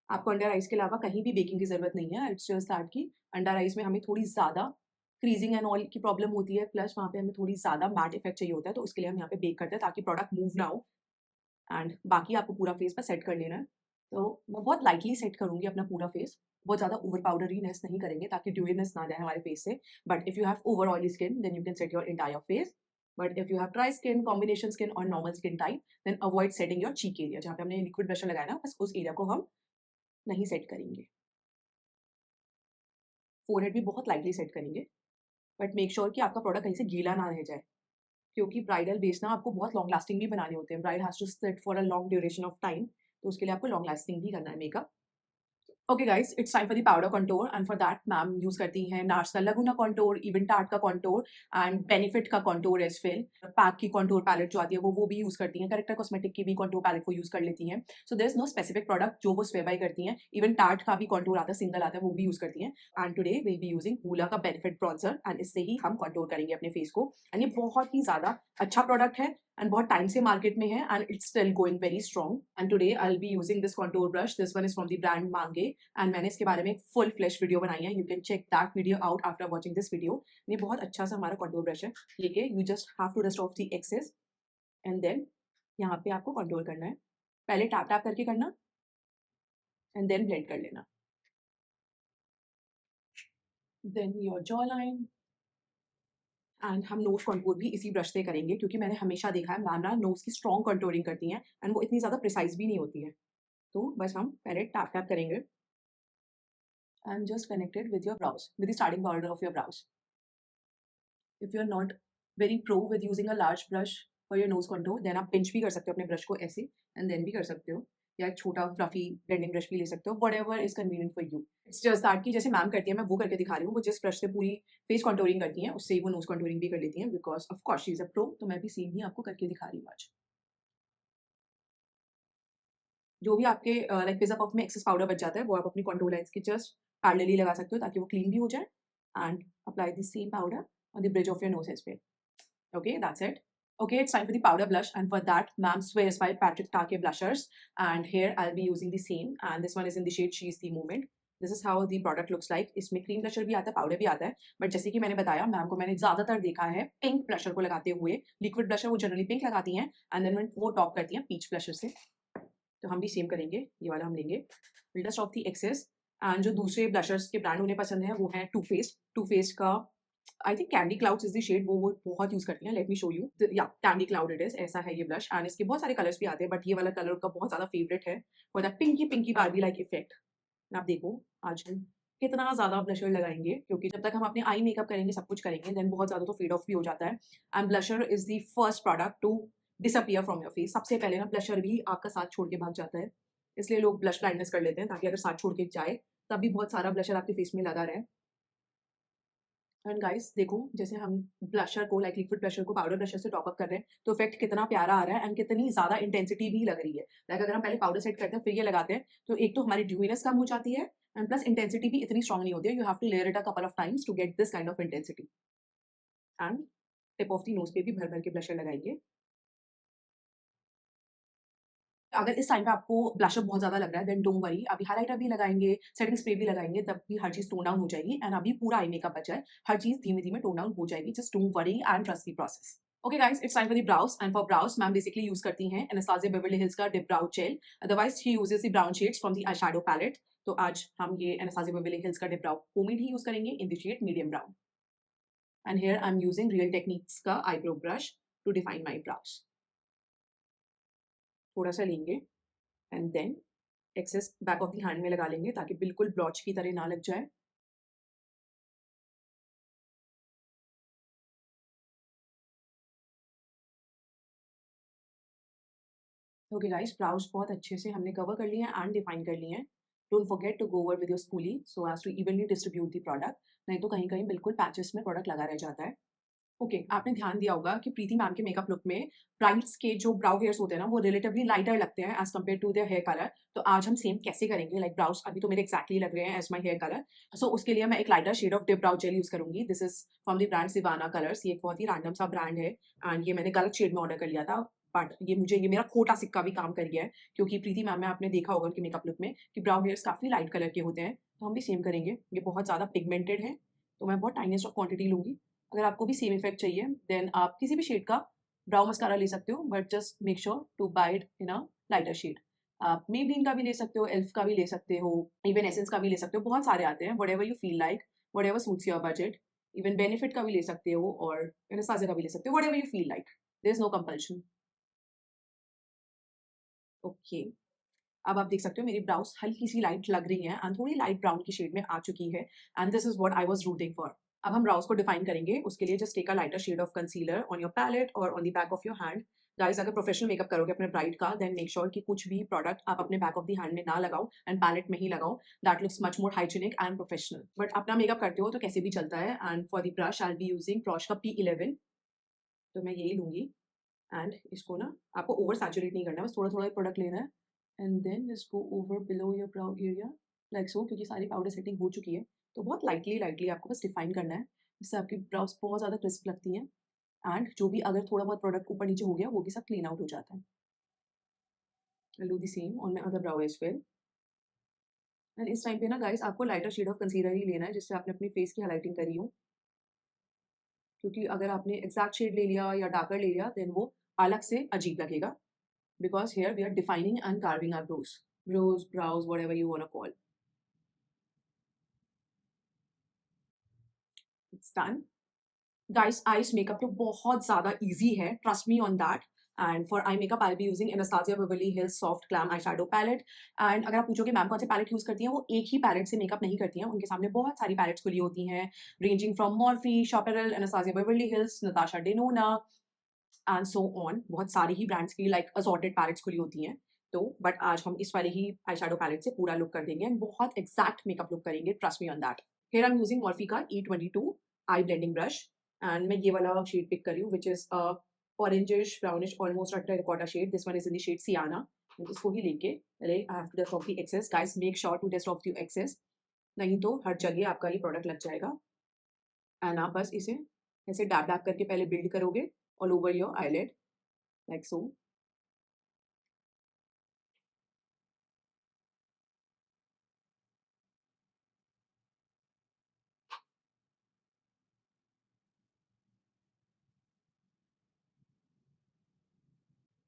आपको अंडर आइज के अलावा कहीं भी बेकिंग की जरूरत नहीं है. इट्स जस्ट दैट कि अंडर आइज में हमें थोड़ी ज्यादा क्रीजिंग एंड ऑयल की प्रॉब्लम होती है, प्लस वहाँ पे हमें थोड़ी ज्यादा मैट इफेक्ट चाहिए होता है, तो उसके लिए हम यहाँ पे बेक करते हैं ताकि प्रोडक्ट मूव ना हो. एंड बाकी आपको पूरा फेस पर सेट कर लेना है. तो मैं बहुत लाइटली सेट करूंगी अपना पूरा फेस, बहुत ज़्यादा ओवर पाउडरीनेस नहीं करेंगे ताकि ड्यूइनेस ना जाए हमारे फेस से. But if you have over oily skin then you can set your entire face. But if you have dry skin, combination skin और normal skin type, then avoid setting your cheek area. जहाँ पे हमने liquid brush लगाया ना बस उस area को हम नहीं सेट करेंगे. फोरहेड भी बहुत लाइटली सेट करेंगे, बट मेक श्योर कि आपका प्रोडक्ट कहीं से गीला ना रह जाए, क्योंकि ब्राइडल बेस ना आपको बहुत लॉन्ग लास्टिंग भी बनाने होते हैं. Bride has to sit for a long duration of time, तो उसके लिए आपको लॉन्ग लास्टिंग भी करना है makeup. Okay guys, it's time for the powder contour and for that ma'am use करती हैं नार्स का लगुना कंटूर, इवन टार्ट का कंटूर एंड बेनिफिट का कंटूर एज वेल. पैक की कंटूर पैलेट जो आती है वो भी यूज करती हैं. करेक्टर कॉस्मेटिक की भी कंटूर पैलेट वो यूज कर लेती हैं. So there is no specific product जो वो स्वे बाय करती हैं. इवन टार्ट का भी कंटूर आता है, सिंगल आता है, वो भी यूज करती हैं. And today will be using Hoola का बेनिफिट ब्रॉन्जर एंड इससे ही हम कंटूर करेंगे अपने फेस को. एंड ये बहुत ही ज्यादा अच्छा प्रोडक्ट है एंड बहुत टाइम से मार्केट में है and it's still going very strong. And today I will be using this contour brush. This one is from the brand मांगे एंड मैंने इसके बारे में एक फुल फ्लैश वीडियो बनाई है. You can check that video out after watching this video. ये बहुत अच्छा सा हमारा कंटूर ब्रश है. लेके you just have to dust off the excess and then यहाँ पे आपको कंटूर करना है. पहले टैप टैप करके करना एंड देन ब्लेंड कर लेना. Then your jaw line and हम नोज कंटूर भी इसी ब्रश से करेंगे, क्योंकि मैंने हमेशा देखा है मैम ना नोज की स्ट्रॉन्ग कंटूरिंग करती हैं एंड वो इतनी ज़्यादा प्रिसाइज भी नहीं होती है. तो बस हम पहले टैप टैप करेंगे and just connected with your brows, with the starting border of your brows. If you are not very pro with using a large brush for your nose contour then आप pinch भी कर सकते हो अपने brush को ऐसे and then भी कर सकते हो, या एक छोटा फ्लफी ब्लेंडिंग ब्रश भी ले सकते हो. Whatever is convenient for you. It's just that कि जैसे मैम करती है मैं वो करके दिखा रही हूँ. वो जिस ब्रश से पूरी फेस कंटूरिंग करती हैं उससे ही वो नोज कंटूरिंग भी कर लेती हैं, because of course she is a pro. तो मैं भी सेम ही आपको करके दिखा रही हूँ आज. जो भी आपके लाइक पिज्जा पफ में एक्सेस पाउडर बच जाता है वो आप अपनी कंटूर लाइंस के जस्ट पैरेलली लगा सकते हो ताकि वो क्लीन भी हो जाए. And apply the same powder on the bridge of your nose as well. Okay, that's it. Okay, it's time for the powder blush, and for that, ma'am swears by Patrick Ta blushers, and here I'll be using the same, and this one is in the shade She's the Moment. This is how the product looks like. इसमें cream blusher भी आता है, powder भी आता है, but जैसे कि मैंने बताया मैम को मैंने ज़्यादातर देखा है pink blusher को लगाते हुए. liquid blusher वो generally pink लगाती हैं, and then वो top करती हैं peach blusher से. तो हम भी सेम करेंगे, ये वाला हम लेंगे. We'll dust off the excess, and जो दूसरे blushers के ब्रांड उन्हें पसंद है वो है Too Faced का I think candy clouds is the shade, वो बहुत यूज करती हैं. Let me show you. Yeah candy cloud it is. ऐसा है ये ब्लश एंड इसके बहुत सारे कलर्स भी आते हैं, बट ये वाला कलर का बहुत ज्यादा फेवरेट है for that pinky pinky Barbie like effect. आप देखो आज हम कितना ज़्यादा ब्लशर लगाएँगे, क्योंकि जब तक हम अपने आई मेकअप करेंगे, सब कुछ करेंगे, देन बहुत ज़्यादा तो फेड ऑफ भी हो जाता है। And blusher is the first product to disappear from your face. सबसे पहले ना ब्लशर भी आपका साथ छोड़ के भाग जाता है। इसलिए लोग ब्लश ब्लाइंडनेस कर लेते हैं, ताकि अगर साथ छोड़ के जाए, तब भी बहुत सारा ब्लशर आपके फेस में लगा रहे। एंड गाइस देखो, जैसे हम ब्लशर को लाइक लिक्विड ब्लशर को पाउडर ब्लशर से टॉप अप कर रहे हैं, तो इफेक्ट कितना प्यारा आ रहा है एंड कितनी ज़्यादा इंटेंसिटी भी लग रही है। लाइक अगर हम पहले पाउडर सेट करते हैं फिर ये लगाते हैं, तो एक तो हमारी ड्यूइनेस कम हो जाती है एंड प्लस इंटेंसिटी भी इतनी स्ट्रांग नहीं होती है। You have to layer it a couple of times to get this kind of intensity. And tip of the nose पे भी भर भर के ब्लशर लगाएंगे। अगर इस टाइम पे आपको ब्लशर बहुत ज़्यादा लग रहा है, देन डोंट वरी, अभी हाइलाइटर भी लगाएँगे, सेटिंग स्प्रे भी लगाएँगे, तब भी हर चीज़ टोन डाउन हो जाएगी एंड अभी पूरा आई मेकअप बचा है। हर चीज़ धीमे-धीमे टोन डाउन हो जाएगी। Just don't worry and trust the process. Okay guys, it's time for the brows and for brows ma'am basically use करती हैं एनास्टेसिया बेवर्ली हिल्स का dip brow gel. Otherwise she uses the brown shades from the eye shadow palette. तो आज हम ये Anastasia Beverly Hills का dip brow pomade ही use करेंगे in the shade medium brown. And here I am using Real techniques का eyebrow brush to define my brows. थोड़ा-सा लेंगे and then excess back of the hand में लगा लेंगे, ताकि बिल्कुल ब्लॉच की तरह ना लग जाए। ओके गाइस, ब्राउज बहुत अच्छे से हमने कवर कर लिए हैं एंड डिफाइन कर लिए हैं। Don't forget to go over with your spoolie so as to evenly distribute the product. नहीं तो कहीं कहीं बिल्कुल पैचेस में प्रोडक्ट लगा रह जाता है। ओके, आपने ध्यान दिया होगा कि प्रीति मैम के मेकअप लुक में ब्राइड्स के जो ब्राउ हेयर्स होते हैं ना, वो रिलेटिवली लाइटर लगते हैं as compare to their hair colour. तो आज हम सेम कैसे करेंगे, लाइक ब्राउज अभी तो मेरे एक्जैक्टली लग रहे हैं as my hair colour. So उसके लिए मैं एक lighter shade of dip brow gel use करूंगी। This is from the brand Sivanna Colors. ये एक बहुत ही रैंडम सा ब्रांड है एंड ये मैंने गलत शेड में ऑर्डर कर लिया था, बट ये मेरा खोटा सिक्का भी काम कर गया है, क्योंकि प्रीति मैम में आपने देखा होगा उनके मेकअप लुक में कि ब्राउ हेयर्स काफी लाइट कलर के होते हैं। तो हम भी सेम करेंगे। ये बहुत ज्यादा पिगमेंटेड है, तो मैं बहुत टाइनीस्ट ऑफ क्वांटिटी लूंगी। अगर आपको भी सेम इफेक्ट चाहिए, देन आप किसी भी शेड का ब्राउ मस्कारा ले सकते हो, but just make sure to buy it in a lighter shade. आप मेबलिन का भी ले सकते हो, एल्फ का भी ले सकते हो, इवन एसेंस का भी ले सकते हो। बहुत सारे आते हैं, whatever you feel like, whatever suits your budget. Even benefit का भी ले सकते हो और एनास्टेसिया का भी ले सकते हो, whatever you feel like. There is no compulsion. Okay, अब आप देख सकते हो मेरी ब्राउज हल्की सी लाइट लग रही है एंड थोड़ी लाइट ब्राउन की शेड में आ चुकी है and this is what I was rooting for. अब हम ब्राउज को डिफाइन करेंगे। उसके लिए just take a lighter shade of concealer on your palette और on the back of your hand. Guys, अगर प्रोफेशनल मेकअप करोगे अपने ब्राइड का, देन मेक श्योर कि कुछ भी प्रोडक्ट आप अपने बैक ऑफ द हैंड में ना लगाओ एंड पैलेट में ही लगाओ। That looks much more hygienic and professional. But अपना मेकअप करते हो तो कैसे भी चलता है। And for the brush I will be using quash का P11। तो मैं यही लूंगी एंड इसको ना, आपको ओवर सैचुरेट नहीं करना है, बस थोड़ा थोड़ा प्रोडक्ट लेना है and then just go over below your brow area like so, क्योंकि सारी पाउडर सेटिंग हो चुकी है। तो बहुत लाइटली लाइटली आपको बस डिफाइन करना है, जिससे आपकी ब्राउज बहुत ज़्यादा क्रिस्प लगती हैं एंड जो भी अगर थोड़ा बहुत प्रोडक्ट ऊपर नीचे हो गया, वो भी सब क्लीन आउट हो जाता है। I do the same on my other brow as well. And इस टाइम पे ना गाइस, आपको लाइटर शेड ऑफ कंसीलर ही लेना है, जिससे आपने अपनी फेस की हाइलाइटिंग करी हो। क्योंकि अगर आपने एग्जैक्ट शेड ले लिया या डार्कर ले लिया, देन वो अलग से अजीब लगेगा। Because here we are defining and carving our brows, whatever you want to call. It's done. Guys, eyes makeup तो बहुत ज़्यादा easy है. Trust me on that. And for eye makeup, I'll be using Anastasia Beverly Hills Soft Glam Eyeshadow Palette. And अगर आप पूछोगे ma'am कौन से palette use करती हैं, वो एक ही पैलेट से मेकअप नहीं करती हैं। उनके सामने बहुत सारी पैलेट्स खुली होती हैं, ranging from Morphe, Chaparral, Anastasia Beverly Hills, Natasha Denona, and so on. बहुत सारी ही ब्रांड्स की लाइक असॉर्टेड पैलेट्स खुली होती हैं। तो बट आज हम इस वाले ही आई शैडो पैलेट से पूरा लुक कर देंगे एंड बहुत एग्जैक्ट मेकअप लुक करेंगे। Trust me on that. Here I am using Morphy का E22 I blending brush and मैं ये वाला शेड पिक कर रही हूँ, which is orangish brownish almost terracotta shade. This one is in the shade Sienna. इसको ही लेके पहले I have to dust off the excess. Guys, make sure to dust off the excess, नहीं तो हर जगह आपका ये प्रोडक्ट लग जाएगा। एंड आप बस इसे ऐसे डैब डैब करके पहले बिल्ड करोगे all over your eyelid like so.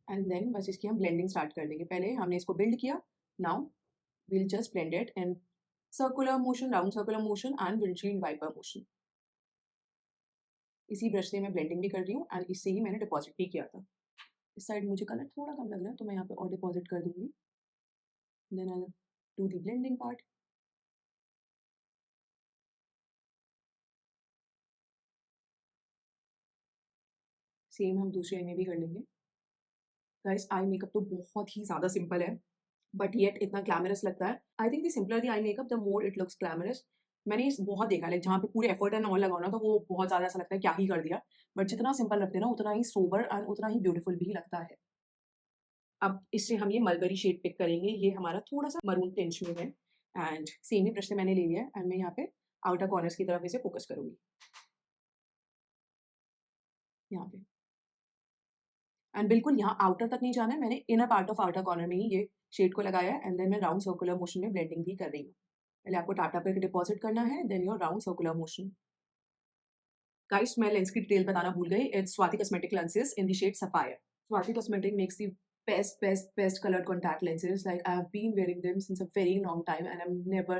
And then बस इसकी हम ब्लेंडिंग स्टार्ट कर देंगे। पहले हमने इसको बिल्ड किया, now we'll just blend it in circular motion, round circular motion and windshield wiper motion. इसी ब्रश से मैं ब्लेंडिंग भी कर रही हूँ एंड इससे ही मैंने डिपॉजिट भी किया था। इस साइड मुझे कलर थोड़ा कम लग रहा है, तो मैं यहाँ पे और डिपॉजिट कर दूंगी। Then I do the blending part. Same हम दूसरे आई में भी कर लेंगे। गाइस आई मेकअप तो बहुत ही ज़्यादा सिंपल है, बट येट इतना ग्लैमरस लगता है। I think the simpler the eye makeup the more it looks glamorous. मैंने इस बहुत देखा है, लाइक जहाँ पे पूरे एफर्ट एंड ऑल लगाओ ना, तो वो बहुत ज़्यादा ऐसा लगता है क्या ही कर दिया। बट जितना सिंपल रखते हैं ना, उतना ही सोबर एंड उतना ही ब्यूटीफुल भी लगता है। अब इससे हम ये मलबरी शेड पिक करेंगे, ये हमारा थोड़ा-सा मरून टिंच में है एंड सेम ही ब्रश से मैंने ले लिया है एंड मैं यहाँ पे आउटर कॉर्नर्स की तरफ इसे फोकस करूँगी, यहाँ पे। एंड बिल्कुल यहाँ आउटर तक नहीं जाना है, मैंने inner part of outer corner में ही ये शेड को लगाया है एंड देन मैं राउंड सर्कुलर मोशन में ब्लेंडिंग भी कर रही हूँ। पहले आपको टैप टैप करके डिपॉज़िट करना है, then your round circular motion. Guys मैं लेंस की डिटेल बताना भूल गई, it's Swati cosmetic lenses in the shade sapphire. Swati cosmetic makes the best colored contact lenses. Like I have been wearing them since a very long time and I'm never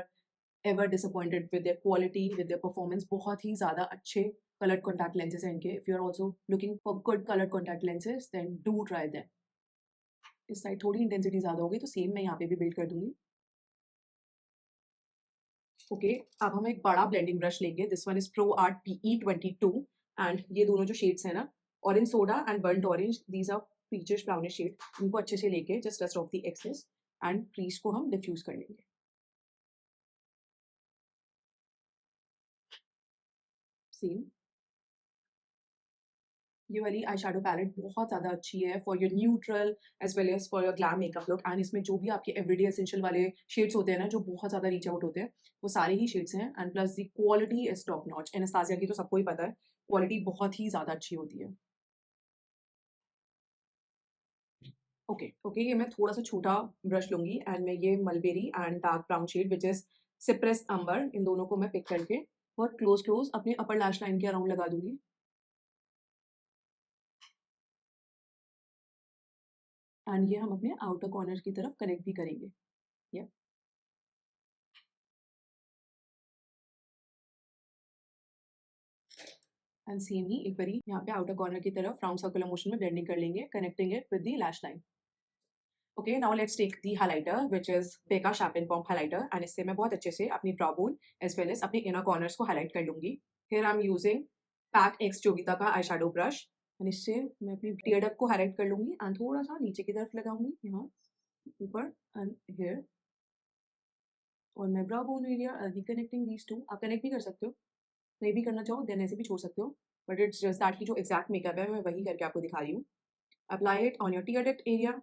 ever disappointed with their quality, with their performance. बहुत ही ज़्यादा अच्छे colored contact lenses हैं इनके. If you're also looking for good colored contact lenses, then do try them. इस side थोड़ी intensity ज़्यादा होगी तो सेम मैं यहाँ पे भी बिल्ड कर दूंगी। ओके अब हम एक बड़ा ब्लेंडिंग ब्रश लेंगे। This one is pro art PE22 and ये दोनों जो शेड्स हैं ना, orange soda and burnt orange, these are peachish brownish shade. इनको अच्छे से लेके just dust off the excess and crease को हम डिफ्यूज कर लेंगे। सेम ये वाली आई शेडो पैलेट बहुत ज़्यादा अच्छी है for your neutral as well as for your glam makeup look and इसमें जो भी आपके एवरीडे एसेंशियल वाले शेड्स होते हैं ना, जो बहुत ज़्यादा रीच आउट होते हैं, वो सारे ही शेड्स हैं and plus the quality is top notch. Anastasia की तो सबको ही पता है, क्वालिटी बहुत ही ज़्यादा अच्छी होती है। ओके ये मैं थोड़ा सा छोटा ब्रश लूंगी एंड मैं ये mulberry and dark brown shade which is Cypress Umber, इन दोनों को मैं पिक करके बहुत क्लोज अपने अपर लैश लाइन के अराउंड लगा दूंगी। एंड ये हम अपने आउटर कॉर्नर की तरफ कनेक्ट भी करेंगे। yeah. एंड सेम ही एक बारी यहाँ पे आउटर कॉर्नर की तरफ राउंड सर्कुलर मोशन में ब्लेंडिंग कर लेंगे, connecting it with the lash line. Okay now let's take the highlighter which is Becca champagne pomp highlighter and इससे मैं बहुत अच्छे से अपनी brow bone as well as अपने इनर कॉर्नर्स को हाईलाइट कर लूंगी। Here I am using PAC x Jogita का आई शेडो ब्रश एंड इससे मैं अपनी टीयर डक को हाईलाइट कर लूंगी एंड थोड़ा सा नीचे की तरफ लगाऊंगी, यहाँ ऊपर एंड हियर। और मैं brow bone area I be connecting these two. आप कनेक्ट भी कर सकते हो, नहीं भी करना चाहो देन ऐसे भी छोड़ सकते हो, बट इट्स जस्ट दैट की जो एग्जैक्ट मेकअप है मैं वही करके आपको दिखा रही हूँ। Apply it on your tear duct area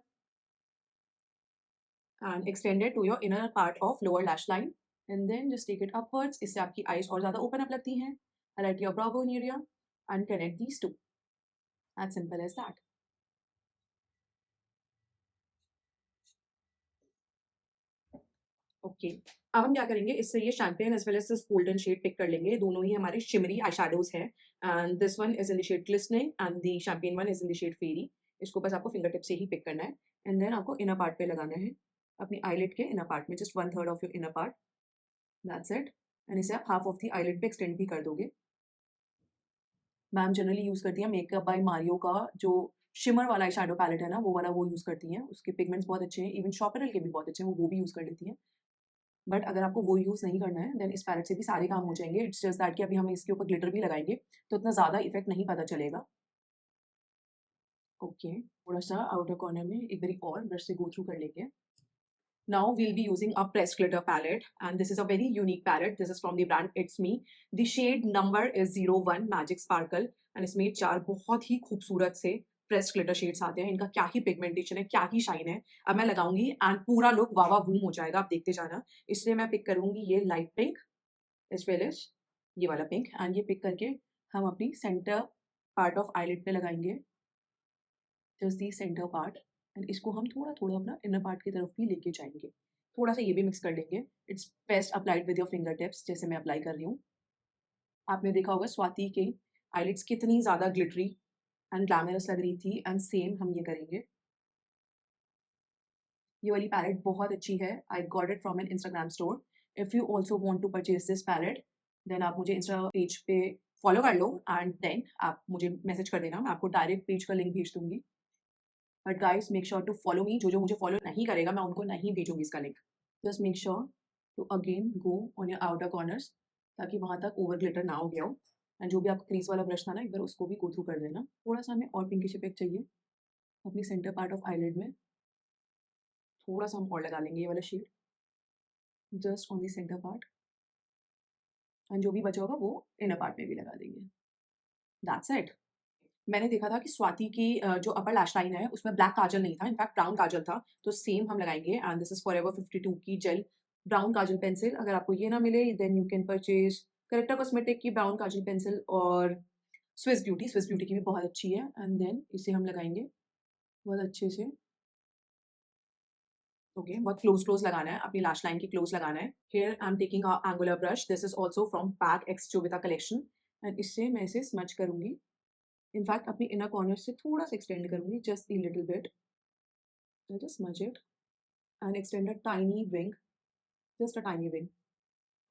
and extend it to your inner part of lower lash line and then just take it upwards. इससे आपकी eyes और ज़्यादा open up लगती हैं। Highlight your brow bone area and connect these two. As simple as that. Okay अब हम क्या करेंगे, इससे ये champagne as well as this golden shade pick कर लेंगे। दोनों ही हमारे शिमरी आई शेडोज हैं and this one is in the shade glistening and the champagne one is in the shade fairy. इसको बस आपको फिंगर टिप से ही पिक करना है एंड देन आपको इनर पार्ट पे लगाना है, अपनी आईलिड के इनर पार्ट में, just 1/3 of your inner part, that's it. And इसे आप हाफ ऑफ द आईलिड पे एक्सटेंड भी कर दोगे। मैम जनरली यूज़ करती हैं मेकअप बाय मारियो का जो शिमर वाला शैडो पैलेट है ना, वो वाला वो यूज़ करती हैं। उसके पिगमेंट्स बहुत अच्छे हैं, इवन शॉपरल के भी बहुत अच्छे हैं, वो भी यूज़ कर लेती हैं। बट अगर आपको वो यूज़ नहीं करना है देन इस पैलेट से भी सारे काम हो जाएंगे। इट्स जस्ट दैट कि अभी हम इसके ऊपर ग्लिटर भी लगाएंगे तो इतना ज़्यादा इफेक्ट नहीं पता चलेगा। ओके थोड़ा सा आउटर कॉर्नर में एक बारी और ब्रश से गो थ्रू कर लेंगे। Now we'll be using a pressed glitter palette and this is a very unique palette. This is from the brand It's Me. The shade number is 01 Magic Sparkle and इसमें 4 बहुत ही खूबसूरत से pressed glitter shades आते हैं। इनका क्या ही pigmentation है, क्या ही शाइन है। अब मैं लगाऊंगी एंड पूरा लुक वावा वूम हो जाएगा, आप देखते जाना। इसलिए मैं पिक करूंगी ये light pink as well as ये वाला पिंक एंड ये पिक करके हम अपनी सेंटर पार्ट ऑफ आईलिड पे लगाएंगे, just the centre part. And इसको हम थोड़ा थोड़ा अपना इनर पार्ट की तरफ भी लेके जाएंगे, थोड़ा सा ये भी मिक्स कर लेंगे। It's best applied with your finger tips, जैसे मैं अप्लाई कर रही हूँ। आपने देखा होगा स्वाति के आईलिड्स कितनी ज़्यादा ग्लिटरी एंड ग्लैमरस लग रही थी एंड सेम हम ये करेंगे। ये वाली पैलेट बहुत अच्छी है, I got it from an Instagram store. If you also want to purchase this palette then आप मुझे इंस्टा पेज पे फॉलो कर लो एंड देन आप मुझे मैसेज कर देना, मैं आपको डायरेक्ट पेज का लिंक भेज दूंगी। But guys make sure to follow me. जो मुझे फॉलो नहीं करेगा मैं उनको नहीं भेजूंगी इसका link. Just make sure to again go on your outer corners ताकि वहाँ तक ओवर ग्लिटर ना हो गया हो। एंड जो भी आपका क्रीज वाला ब्रश था ना, एक बार उसको भी गो थ्रू कर देना। थोड़ा सा हमें और पिंकिश इफेक्ट चाहिए अपनी सेंटर पार्ट ऑफ आईलिड में। थोड़ा सा हम और लगा लेंगे ये वाला shade just on the centre part, and जो भी बचा होगा वो इनर पार्ट में भी लगा देंगे। That's it. मैंने देखा था कि स्वाति की जो अपर लैश लाइन है उसमें ब्लैक काजल नहीं था, इनफैक्ट ब्राउन काजल था। तो सेम हम लगाएंगे, एंड दिस इज फॉरएवर 52 की जेल ब्राउन काजल पेंसिल। अगर आपको ये ना मिले then you can purchase character cosmetic की ब्राउन काजल पेंसिल, और स्विस ब्यूटी की भी बहुत अच्छी है। एंड देन इसे हम लगाएंगे बहुत अच्छे से। ओके, बहुत क्लोज लगाना है, अपनी लैश लाइन की क्लोज लगाना है। Here I am taking a angular brush, this is also from pack x Jovita collection, and इससे मैं इसे स्मच करूंगी। इनफैक्ट अपनी इनर कॉर्नर से थोड़ा सा एक्सटेंड करूंगी, just a little bit. I just smudge it and extend a tiny wing, just a tiny wing.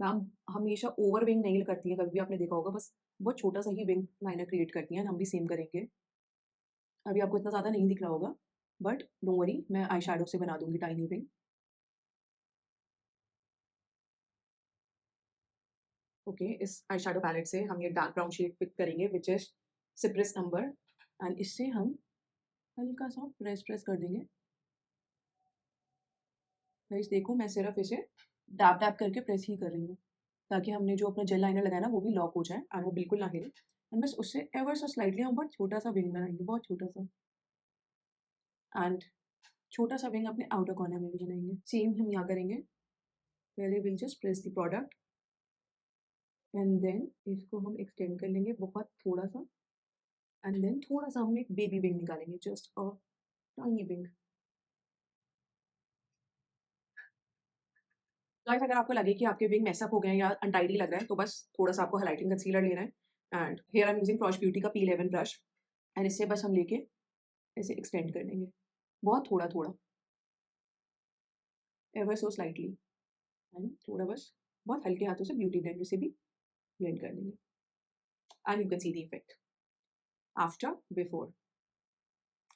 Ma'am हमेशा ओवर विंग नहीं करती है, कभी भी आपने देखा होगा, बस बहुत छोटा सा ही विंग लाइनर क्रिएट करती हैं। हम भी सेम करेंगे। अभी आपको इतना ज़्यादा नहीं दिख रहा होगा, बट डोंट वरी, मैं आई शेडो से बना दूंगी टाइनी विंग। ओके, इस आई शेडो पैलेट से हम ये डार्क ब्राउन शेड पिक करेंगे विच इज सिप्रिस अम्बर, एंड इससे हम हल्का सा प्रेस प्रेस कर देंगे। गाइस देखो, मैं सिर्फ इसे डैप डैप करके प्रेस ही कर रही हूँ, ताकि हमने जो अपना जेल लाइनर लगाया ना वो भी लॉक हो जाए एंड वो बिल्कुल ना हिले। एंड बस उससे एवर सो स्लाइटली हम बहुत छोटा सा विंग बनाएंगे, बहुत छोटा सा। एंड छोटा सा विंग अपने आउटर कॉर्नर में भी बनाएंगे। सेम हम यहाँ करेंगे। पहले will just press the product, and then इसको हम एक्सटेंड कर लेंगे बहुत थोड़ा सा, एंड देन थोड़ा सा हम एक बेबी विंग निकालेंगे, just a tiny wing. Guys अगर आपको लगे कि आपके विंग मैसअप हो गए हैं या अनटाइडी लग रहा है, तो बस थोड़ा सा आपको हाइलाइटिंग कंसीलर लेना है। And here I am using quash beauty का P11 ब्रश, एंड इससे बस हम लेके इसे एक्सटेंड कर देंगे बहुत थोड़ा थोड़ा, एवर सो स्लाइटली। एंड थोड़ा बस बहुत हल्के हाथों से ब्यूटी ब्लेंडर से भी ब्लेंड कर देंगे, and you can see the effect after before.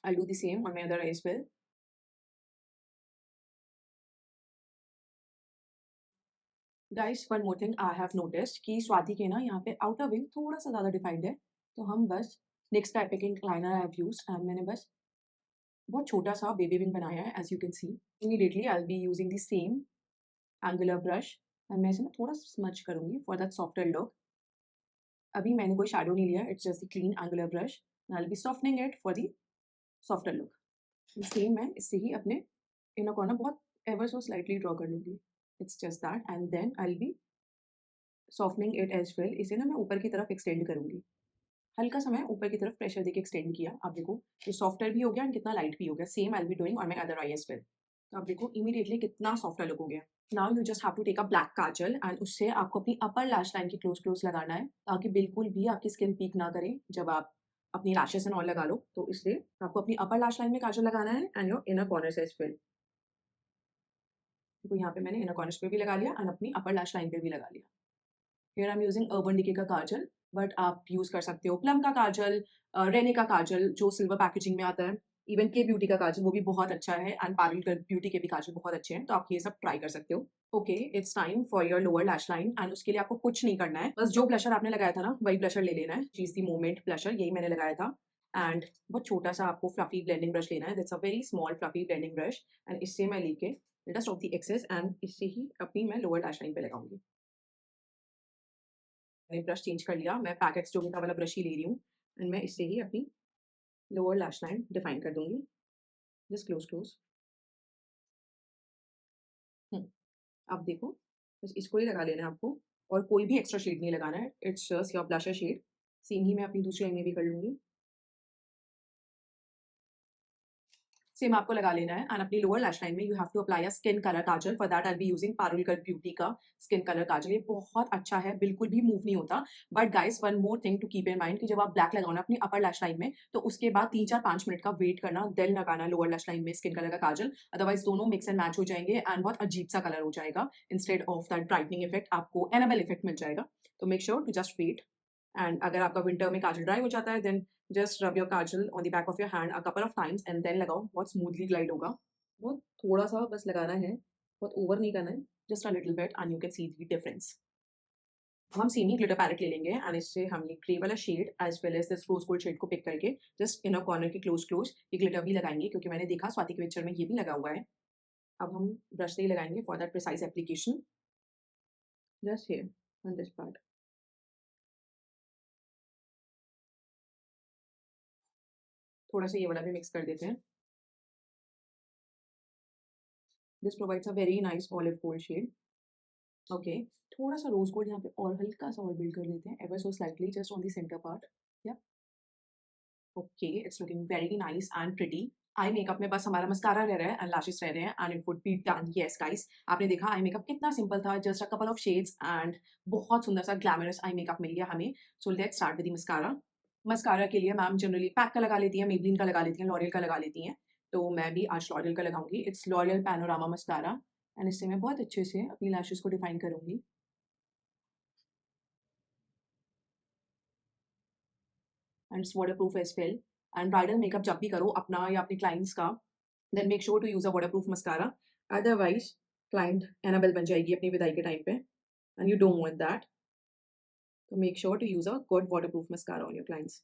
I'll do the same on my other eye as well. Guys one more thing I have noticed कि स्वाति के ना यहाँ पे आउटर विंग थोड़ा सा ज़्यादा डिफाइंड है, तो हम बस next typing liner I have used, and मैंने बस बहुत छोटा सा बेबी विंग बनाया है as you can see. Immediately I will be using the same angular brush, and मैं इसे ना थोड़ा स्मच करूंगी फॉर दैट सॉफ्टर लुक। अभी मैंने कोई शैडो नहीं लिया, it's just the clean angular brush, I will be softening it for the softer look. Same मैं इससे ही अपने इनर कॉर्नर बहुत एवर सो स्लाइटली ड्रॉ कर लूंगी। It's just that, and then I will be softening it as well. इसे ना मैं ऊपर की तरफ एक्सटेंड करूंगी, हल्का सा मैं ऊपर की तरफ प्रेशर देके एक्सटेंड किया। आप देखो ये सॉफ्टर भी हो गया एंड कितना लाइट भी हो गया। Same I will be doing on my other eye as well. तो आप देखो इमीडिएटली कितना सॉफ्टर लुक हो गया। Now you just have to take a black kajal, and उससे आपको अपनी अपर लैश लाइन की क्लोज क्लोज लगाना है, ताकि बिल्कुल भी आपकी स्किन पीक ना करे जब आप अपनी लैशेस एंड ऑल लगा लो। तो इसलिए आपको अपनी अपर लैश लाइन में काजल लगाना है and your inner corner as well. देखो यहाँ पे मैंने इनर कॉर्नर्स पे भी लगा लिया एंड अपनी अपर लैश लाइन पे भी लगा लिया। Here I am using urban decay का काजल, बट आप यूज कर सकते हो प्लम का काजल, रेने का काजल जो सिल्वर पैकेजिंग में आता है, इवन के ब्यूटी का काजल वो भी बहुत अच्छा है, एंड पारुल कर ब्यूटी के भी काजल बहुत अच्छे हैं, तो आप ये सब ट्राई कर सकते हो। Okay, it's time for your lower lash line, and उसके लिए आपको कुछ नहीं करना है, बस जो ब्लशर आपने लगाया था ना वही ब्लशर ले लेना है। चीज दी मोमेंट ब्लशर, यही मैंने लगाया था। एंड बहुत छोटा सा आपको फ्लफी ब्लेंडिंग ब्रश लेना है, that's a very small fluffy blending brush, and इससे मैं लेके just off the excess and इससे ही अपनी मैं लोअर लैश लाइन पे लगाऊंगी। मैंने ब्रश चेंज कर लिया, मैं पैकेट्स जो वाला ब्रश ही ले रही हूँ, एंड मैं इससे ही अपनी लोअर लैश लाइन डिफाइन कर दूंगी, जस्ट क्लोज क्लोज। अब देखो बस इसको ही लगा लेना है आपको, और कोई भी एक्स्ट्रा शेड नहीं लगाना है, it's just your blusher shade. Same ही मैं अपनी दूसरी आई में भी कर लूंगी। सेम आपको लगा लेना है, एंड अपनी लोअर लैश लाइन में you have to apply a skin colour kajal. For that I be using Parul Garg beauty का स्किन कलर काजल, ये बहुत अच्छा है, बिल्कुल भी मूव नहीं होता। But guys one more thing to keep in mind कि जब आप ब्लैक लगाना अपनी अपर लैश लाइन में, तो उसके बाद 3-4-5 मिनट का वेट करना, देन लगाना लोअर लैश लाइन में स्किन कलर का काजल, अदरवाइज दोनों मिक्स एंड मैच हो जाएंगे एंड बहुत अजीब सा कलर हो जाएगा। Instead of that brightening effect आपको एनाबेल इफेक्ट मिल जाएगा। तो make sure to just wait, and अगर आपका विंटर में काजल ड्राई हो जाता है, then just rub your kajal on the back of your hand a couple of times and then लगाओ, बहुत स्मूथली ग्लाइड होगा। बहुत थोड़ा सा बस लगाना है, बहुत ओवर नहीं करना है, just a little bit, and you can see the difference. हम सेमी ग्लिटर पैलेट ले लेंगे एंड इससे हम ये ग्रे वाला शेड as well as this rose gold shade को पिक करके जस्ट इनर कॉर्नर के क्लोज ये ग्लिटर भी लगाएंगे, क्योंकि मैंने देखा स्वाति के पिक्चर में ये भी लगा हुआ है। अब हम ब्रश से ही लगाएंगे for that precise application just here on this part. थोड़ा सा ये वाला भी मिक्स कर देते हैं। This provides a very nice olive gold shade. Okay, थोड़ा सा रोज गोल्ड यहाँ पे और हल्का सा और बिल्ड कर देते हैं, ever so slightly just on the centre part. या okay, it's looking very nice and pretty. Eye makeup में बस हमारा मस्कारा रह रहा है एंड लैशेस रह रहे हैं and it would be done. Yes guys, आपने देखा आई मेकअप कितना सिंपल था, just a couple of shades and बहुत सुंदर सा ग्लैमरस आई मेकअप मिल गया हमें। So let's start with the mascara. Mascara के लिए मैम जनरली पैक का लगा लेती हैं, मेबलिन का लगा लेती हैं, लॉरियल का लगा लेती हैं। तो मैं भी आज लॉरियल का लगाऊंगी। It's L'Oréal panorama mascara and इससे मैं बहुत अच्छे से अपनी लैशेस को डिफाइन करूंगी। And it's waterproof as well. And bridal makeup जब भी करो अपना या अपने क्लाइंट्स का, then make sure to use a waterproof mascara, otherwise client Annabelle बन जाएगी अपनी विदाई के टाइम पे and you don't want that. तो make sure to use a good waterproof mascara on your clients.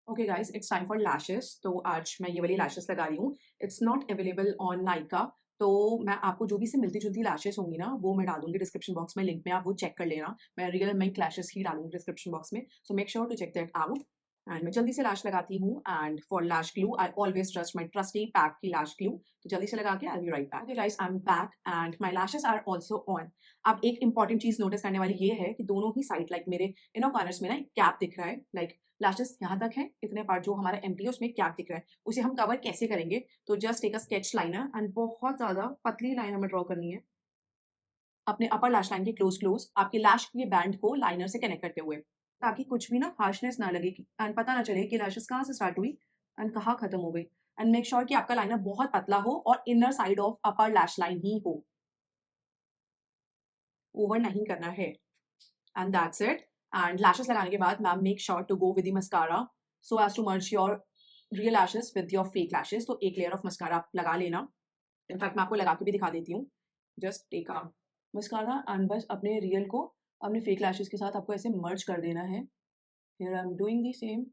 Okay guys, it's time for lashes. तो आज मैं ये वाली लैशेस लगा रही हूँ। It's not available on Nykaa, तो मैं आपको जो भी से मिलती जुलती लैशेस होंगी ना वो मैं डाल दूंगी डिस्क्रिप्शन बॉक्स में, लिंक में आप वो चेक कर लेना। मैं रियल मिंक लैशेस ही डालूंगी डिस्क्रिप्शन बॉक्स में, so make sure to check that out. And मैं जल्दी से लैश लगाती हूँ and for lash glue I always trust my trusty PAC की लैश ग्लू। तो जल्दी से लगा के I be right back. Guys, I am back and my lashes are also on. अब एक इंपॉर्टेंट चीज नोटिस करने वाली ये है कि दोनों ही साइड लाइक मेरे इनर कॉर्नर्स में ना एक गैप दिख रहा है। लाइक लैशेस यहाँ तक है, इतने पार्ट जो हमारा एम्प्टी है उसमें गैप दिख रहा है, उसे हम कवर कैसे करेंगे? तो just take a sketch liner and बहुत ज्यादा पतली लाइन हमें ड्रॉ करनी है अपने अपर लैश लाइन के क्लोज आपके लैश के बैंड को लाइनर से कनेक्ट करते हुए, ताकि कुछ भी ना हार्शनेस ना लगे एंड पता ना चले कि लैशेस कहाँ से स्टार्ट हुई एंड कहाँ खत्म हो गई। एंड मेक श्योर कि आपका लाइनर बहुत पतला हो और inner side of upper lash line ही हो, ओवर नहीं करना है। And that's it. And lashes लगाने के बाद ma'am make sure to go with the mascara so as to merge your real lashes with your fake lashes. तो एक लेयर ऑफ मस्कारा आप लगा लेना। इनफैक्ट मैं आपको लगा के भी दिखा देती हूँ। Just take a mascara and बस अपने रियल को अपने फेक लैशेस के साथ आपको ऐसे मर्ज कर देना है। Here I am doing the same.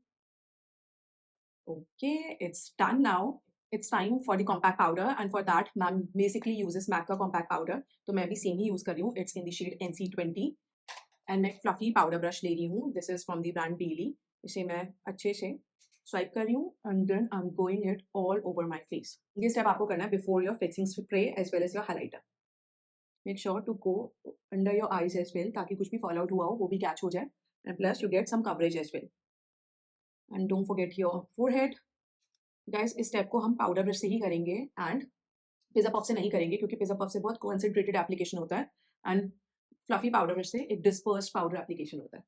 Okay, it's done now. It's time for the compact powder and for that ma'am basically uses MAC का कॉम्पैक्ट पाउडर। तो मैं भी सेम ही यूज कर रही हूँ। It's in the shade NC20 and मैं fluffy powder brush ले रही हूँ। This is from the brand Bailey. इसे मैं अच्छे से स्वाइप कर रही हूँ and then I am going it all over my face. ये स्टेप आपको करना है before your fixing spray as well as your highlighter. Make sure to go under your eyes as well, ताकि कुछ भी फॉल आउट हुआ हो वो भी कैच हो जाए and plus you get some coverage as well. And don't forget your forehead. Guys, इस स्टेप को हम पाउडर ब्रश से ही करेंगे एंड पिज़्ज़ा पफ से नहीं करेंगे, क्योंकि पिज़्ज़ा पफ से बहुत कॉन्सेंट्रेटेड एप्लीकेशन होता है एंड फ्लफी पाउडर ब्रश से एक डिस्पर्स्ड पाउडर एप्लीकेशन होता है।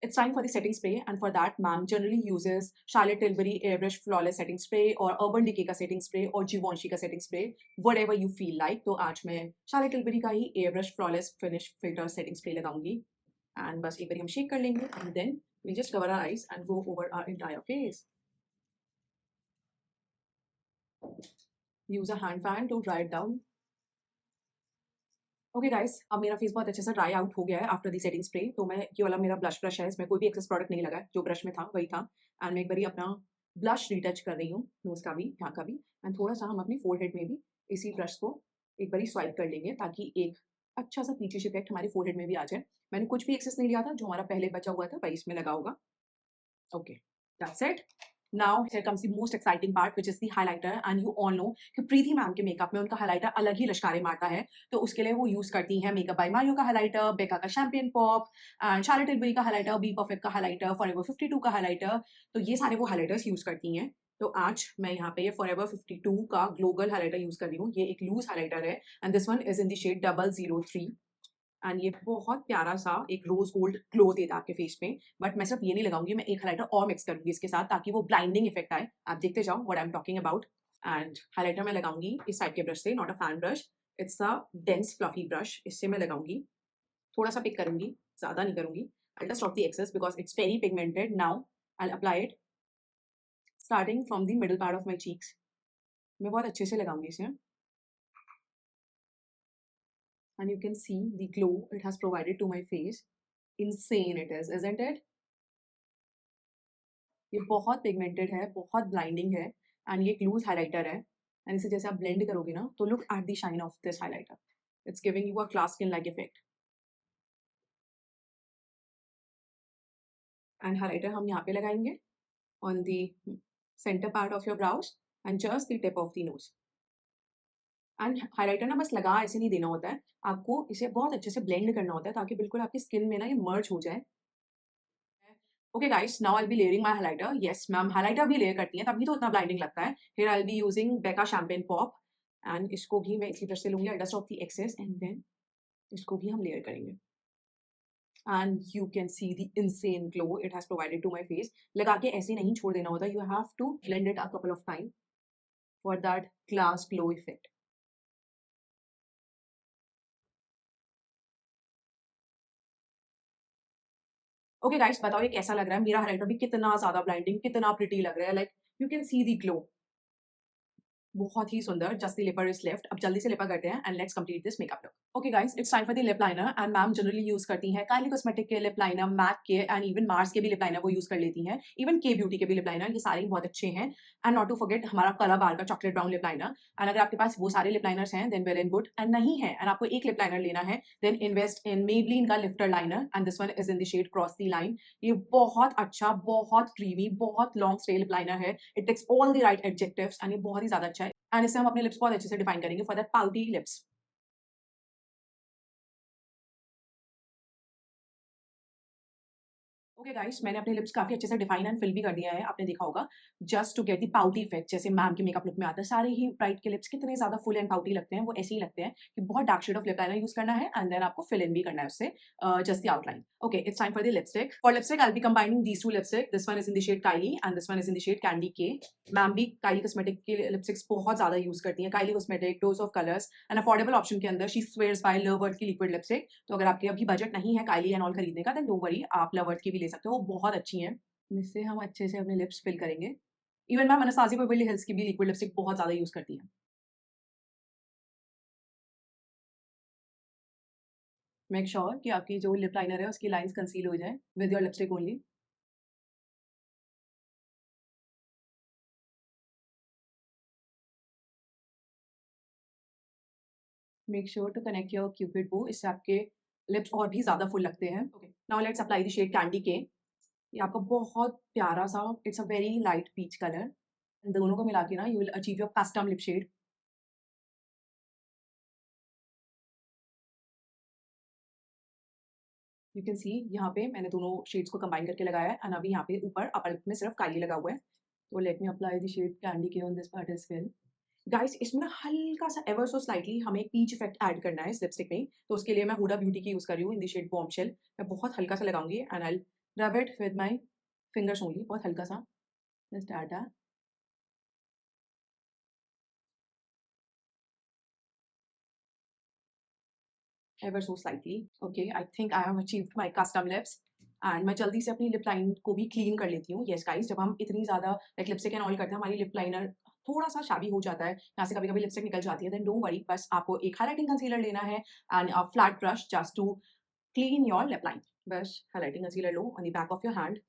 It's time for the setting spray, and for that, ma'am generally uses Charlotte Tilbury Airbrush Flawless Setting Spray or Urban Decay का setting spray or Givenchy का setting spray, whatever you feel like. तो आज मैं Charlotte Tilbury का ही Airbrush Flawless Finish Filter Setting Spray लगाऊंगी and बस एक बार हम शेक कर लेंगे and then we'll just cover our eyes and go over our entire face. Use a hand fan to dry it down. Okay guys, अब मेरा face बहुत अच्छे से ड्राई आउट हो गया है आफ्टर दी सेटिंग स्प्रे। तो मैं ये वाला मेरा ब्लश ब्रश है, इसमें कोई भी एक्सेस प्रोडक्ट नहीं लगा है, जो ब्रश में था वही था। एंड मैं एक बारी अपना ब्लश रिटच कर रही हूँ, नोज का भी यहाँ का भी। एंड थोड़ा सा हम अपनी फोरहेड में भी इसी ब्रश को एक बारी स्वाइप कर लेंगे, ताकि एक अच्छा सा पीचिश इफेक्ट हमारे फोरहेड में भी आ जाए। मैंने कुछ भी एक्सेस नहीं लिया था, जो हमारा पहले बचा हुआ था वही इसमें लगा होगा। Okay, that's it. Now here comes the most exciting part, which is the highlighter. And you all know कि प्रीति मैम के मेकअप में उनका हाइलाइटर अलग ही लश्कारे मारता है। तो उसके लिए वो यूज करती हैं मेकअप बाय मारियो का हाइलाइटर, बेका का champagne pop and Charlotte Tilbury का हाइलाइटर, बी परफेक्ट का हाइलाइटर, फॉरएवर 52 का हाइलाइटर। तो ये सारे वो हाइलाइटर्स यूज करती हैं। तो आज मैं यहाँ पे ये फॉरएवर 52 का ग्लोबल हाइलाइटर यूज कर रही हूँ। ये एक लूज हाइलाइटर है and this one is in the shade 003 and ये बहुत प्यारा सा एक रोज गोल्ड ग्लो देता है आपके फेस में। बट मैं सिर्फ ये नहीं लगाऊंगी, मैं एक हाइलाइटर और मिक्स करूंगी इसके साथ, ताकि वो ब्लाइंडिंग इफेक्ट आए। आप देखते जाओ what I am talking about. And highlighter मैं लगाऊंगी इस टाइप के ब्रश से, not a fan brush, it's a dense fluffy brush. इससे मैं लगाऊंगी, थोड़ा सा पिक करूंगी, ज्यादा नहीं करूंगी। I just stop the excess because it's very pigmented. Now I apply it starting from the middle part of my cheeks. मैं बहुत अच्छे से लगाऊंगी इसे and you can see the glow it has provided to my face. insane it is, isn't it? ये बहुत pigmented है, बहुत ब्लाइंडिंग है एंड ये एक लूज हाइलाइटर है एंड इसे जैसे आप ब्लेंड करोगे ना तो look at the shine of this highlighter, it's giving you a class skin like effect. And highlighter हम यहाँ पे लगाएंगे on the centre part of your browse and just the tip of the knows. And highlighter ना बस लगा ऐसे नहीं देना होता है, आपको इसे बहुत अच्छे से ब्लेंड करना होता है ताकि बिल्कुल आपकी स्किन में ना ये मर्ज हो जाए। Okay guys, now I be layering my highlighter. Yes ma'am, highlighter भी लेयर करती है तभी तो इतना ब्लाइंडिंग लगता है। Here I be using Becca champagne pop and इसको भी मैं इसी तरह से लूंगी, dust off the excess and then इसको भी हम लेयर करेंगे and you can see the insane glow it has provided to my face. लगा के ऐसे नहीं छोड़ देना होता, you have to blend it a couple of time for that glass glow effect. Okay guys, बताओ ये कैसा लग रहा है? मेरा हाइलाइटर भी कितना ज्यादा ब्लाइंडिंग, कितना प्रिटी लग रहा है, like you can see the glow. बहुत ही सुंदर। जस्ट द लिपर इज लेफ्ट। अब जल्दी से लिपर करते हैं and let's complete this makeup look. Okay guys, it's time for the lip liner and ma'am generally use करती हैं काइली कॉस्मेटिक के लिप लाइनर, मैक के एंड इवन मार्स के भी लिप लाइनर वो यूज कर लेती हैं, इवन के ब्यूटी के भी लिप लाइनर, ये सारे ही बहुत अच्छे हैं। एंड नॉट टू फॉरगेट हमारा कलर बार का chocolate brown lip liner. And अगर आपके पास वो सारे लिप लाइनर्स हैं then well and good, and नहीं है एंड आपको एक लिप लाइनर लेना है देन इन्वेस्ट इन मेबलिन का lifter liner and this one is in the shade cross the line. ये बहुत अच्छा, बहुत क्रीमी, बहुत लॉन्ग स्टे लिप लाइनर है। It takes all the right adjectives and ये बहुत ही ज्यादा अच्छा है एंड इससे हम अपने लिप्स बहुत अच्छे से डिफाइन करेंगे for that pouty lips. Okay guys, मैंने अपने लिप्स काफी अच्छे से डिफाइन एंड फिल भी कर दिया है, आपने देखा होगा। Just to get the pouty effect, जैसे मैम के मेकअप लुक में आता है, सारे ही ब्राइट के लिप्स कितने ज्यादा फुल एंड पाउटी लगते हैं, वो ऐसे ही लगते हैं कि बहुत dark shade of lip liner use करना है एंड देन आपको फिल इन भी करना है उससे just the outline. Okay, it's time for the lipstick. For lipstick I will be combining these two lipstick, this one is in the shade Kylie and this one is in the shade candy K. Ma'am भी Kylie cosmetic के lipsticks बहुत ज्यादा use करती हैं, Kylie cosmetic, Dose of Colors and affordable option के अंदर she swears by लवर्ड की लिक्विड लिपस्टिक। तो अगर आपके अभी बजट नहीं है काइली एंड ऑल खरीदने का देन डोंट वरी, आप लवर्ड की भी ले सकते हो, वो बहुत अच्छी हैं। जिससे हम अच्छे से अपने लिप्स फिल करेंगे। Even ma'am Anastasia Beverly Hills की भी लिक्विड लिपस्टिक बहुत ज़्यादा यूज़ करती हैं। मेक श्योर कि आपकी जो लिप लाइनर है उसकी लाइंस कंसील हो जाए with your lipstick only. Make sure to connect your Cupid bow, इससे आपके लिप्स और भी ज़्यादा फुल लगते हैं। Okay, now let's apply the shade candy K. ये आपका बहुत प्यारा सा, it's a very light peach colour. दोनों को मिला के ना you will achieve your custom lip shade. You can see यहाँ पे मैंने दोनों शेड्स को कंबाइन करके लगाया है एंड अभी यहाँ पे ऊपर अपर लिप में सिर्फ काली लगा हुआ है। तो let me apply the shade candy K on this part as well. Guys, इसमें ना हल्का सा एवर सो स्लाइटली हमें पीच इफेक्ट ऐड करना है इस लिपस्टिक में, तो उसके लिए मैं हुडा ब्यूटी की यूज कर रही हूँ इन द शेड बॉम्बशेल। मैं बहुत हल्का सा लगाऊंगी and I rub it with my fingers only, बहुत हल्का सा, just add that. Ever so slightly. Okay, I think I have achieved my custom lips and मैं जल्दी से अपनी लिप लाइन को भी क्लीन कर लेती हूँ। यस गाइस, जब हम इतनी ज्यादा लाइक लिपस्टिक एंड ऑयल करते हैं हमारी लिप लाइनर थोड़ा सा शाबी हो जाता है, यहाँ से कभी कभी लिपस्टिक निकल जाती है, देन डोंट वरी, बस आपको एक हाइलाइटिंग कंसीलर लेना है and a flat brush just to clean your lip line. Brush highlighting concealer low on the back of your hand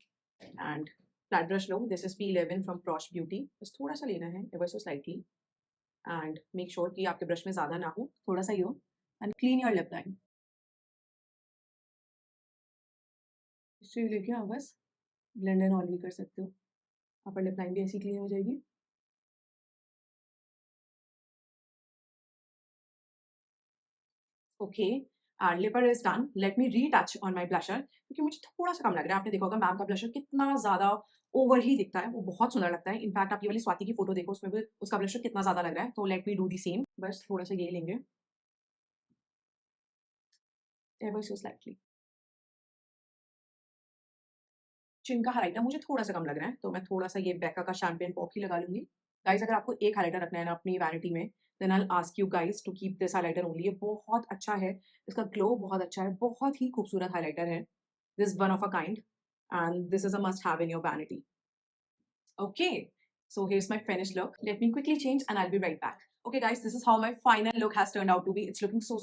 and flat brush low. This is P11 from Prosh Beauty. बस थोड़ा सा लेना है ever so slightly and make sure कि आपके brush में ज़्यादा ना हो, थोड़ा सा ही हो and clean your lip line. इससे लेके आप बस blend and all भी कर सकते हो, अपर लिप लाइन भी ऐसी क्लीन हो जाएगी। ओके एंड लिपर is done. Let me retouch on my blusher क्योंकि मुझे थोड़ा सा कम लग रहा है। आपने देखा होगा मैम का ब्लशर कितना ज़्यादा ओवर ही दिखता है, वो बहुत सुंदर लगता है। इनफैक्ट आप ये वाली स्वाति की फोटो देखो, उसमें भी उसका ब्लशर कितना ज़्यादा लग रहा है। तो let me do the same, बस थोड़ा सा ये लेंगे एवर सो स्लाइटली। चिन का हाइलाइटर मुझे थोड़ा सा कम लग रहा है तो मैं थोड़ा सा ये बेका का शैम्पेन पॉक ही लगा लूंगी। गाइस, अगर आपको एक हाइलाइटर रखना है ना अपनी वैनिटी में then I ask you guys to keep this highlighter only. ये बहुत अच्छा है, इसका ग्लो बहुत अच्छा है, बहुत ही खूबसूरत हाइलाइटर है। This one of a kind and this is a must have in your vanity. Okay, so here's my finished look. Let me quickly change and I'll be right back. Okay guys, this is how my final look has turned out to be. It's looking so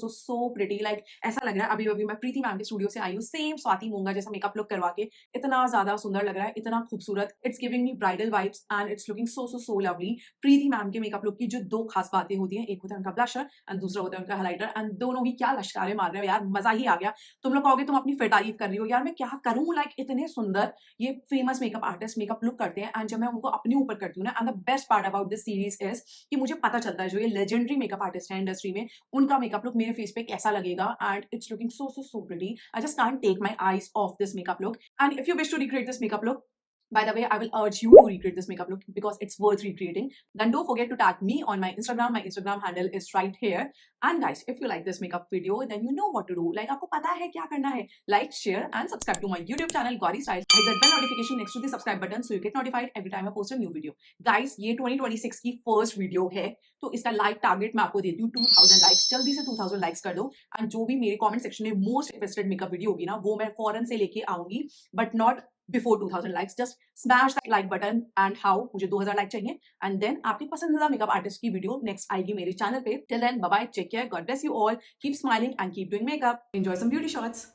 pretty. Like ऐसा लग रहा है अभी अभी मैं प्रीति ma'am के studio से आई हूँ, सेम स्वाति मूंगा जैसा मेकअप लुक करवा के, इतना ज्यादा सुंदर लग रहा है, इतना खूबसूरत. It's giving me bridal vibes and it's looking so lovely. Preeti ma'am के मेकअप लुक की जो दो खास बातें होती हैं, एक होता है उनका ब्लशर एंड दूसरा होता है उनका हाइलाइटर, एंड दोनों ही क्या लश्कारे मार रहे हो यार, मजा ही आ गया. तुम लोग कहोगे तुम अपनी फिर तारीफ कर रही हो, यार मैं क्या करूँ. लाइक इतने सुंदर ये famous makeup artist makeup look करते हैं, एंड जब मैं उनको अपने ऊपर करती हूँ ना, and the best part about this series is कि मुझे पता चलता है जो ये लेजेंडरी मेकअप आर्टिस्ट है इंडस्ट्री में, उनका मेकअप लुक मेरे फेस पे कैसा लगेगा. And it's looking so pretty. I just can't take my eyes off this makeup look. And if you wish to recreate this makeup look, by the way, I will urge you to recreate this makeup look because it's worth recreating. Then don't forget to tag me on my Instagram. My Instagram handle is right here. And guys, if you like this makeup video, then you know what to do. Like आपको पता है क्या करना है. Like, share and subscribe to my YouTube channel Gauri Style. Hit that bell notification next to the subscribe button so you get notified every time I post a new video. Guys, ये 2026 की first video है, तो इसका like target मैं आपको देती हूँ 2000 likes. जल्दी से 2000 likes कर दो. And जो भी मेरे comment section में most requested makeup video होगी ना, वो मैं फौरन से लेके आऊंगी. But not before 2000 likes. Just smash that like button. And how? मुझे 2000 like चाहिए. And then आपकी पसंदीदा मेकअप आर्टिस्ट की वीडियो नेक्स्ट आएगी मेरे चैनल पे. Till then, bye bye, take care, God bless you all, keep smiling and keep doing makeup. Enjoy some beauty shots.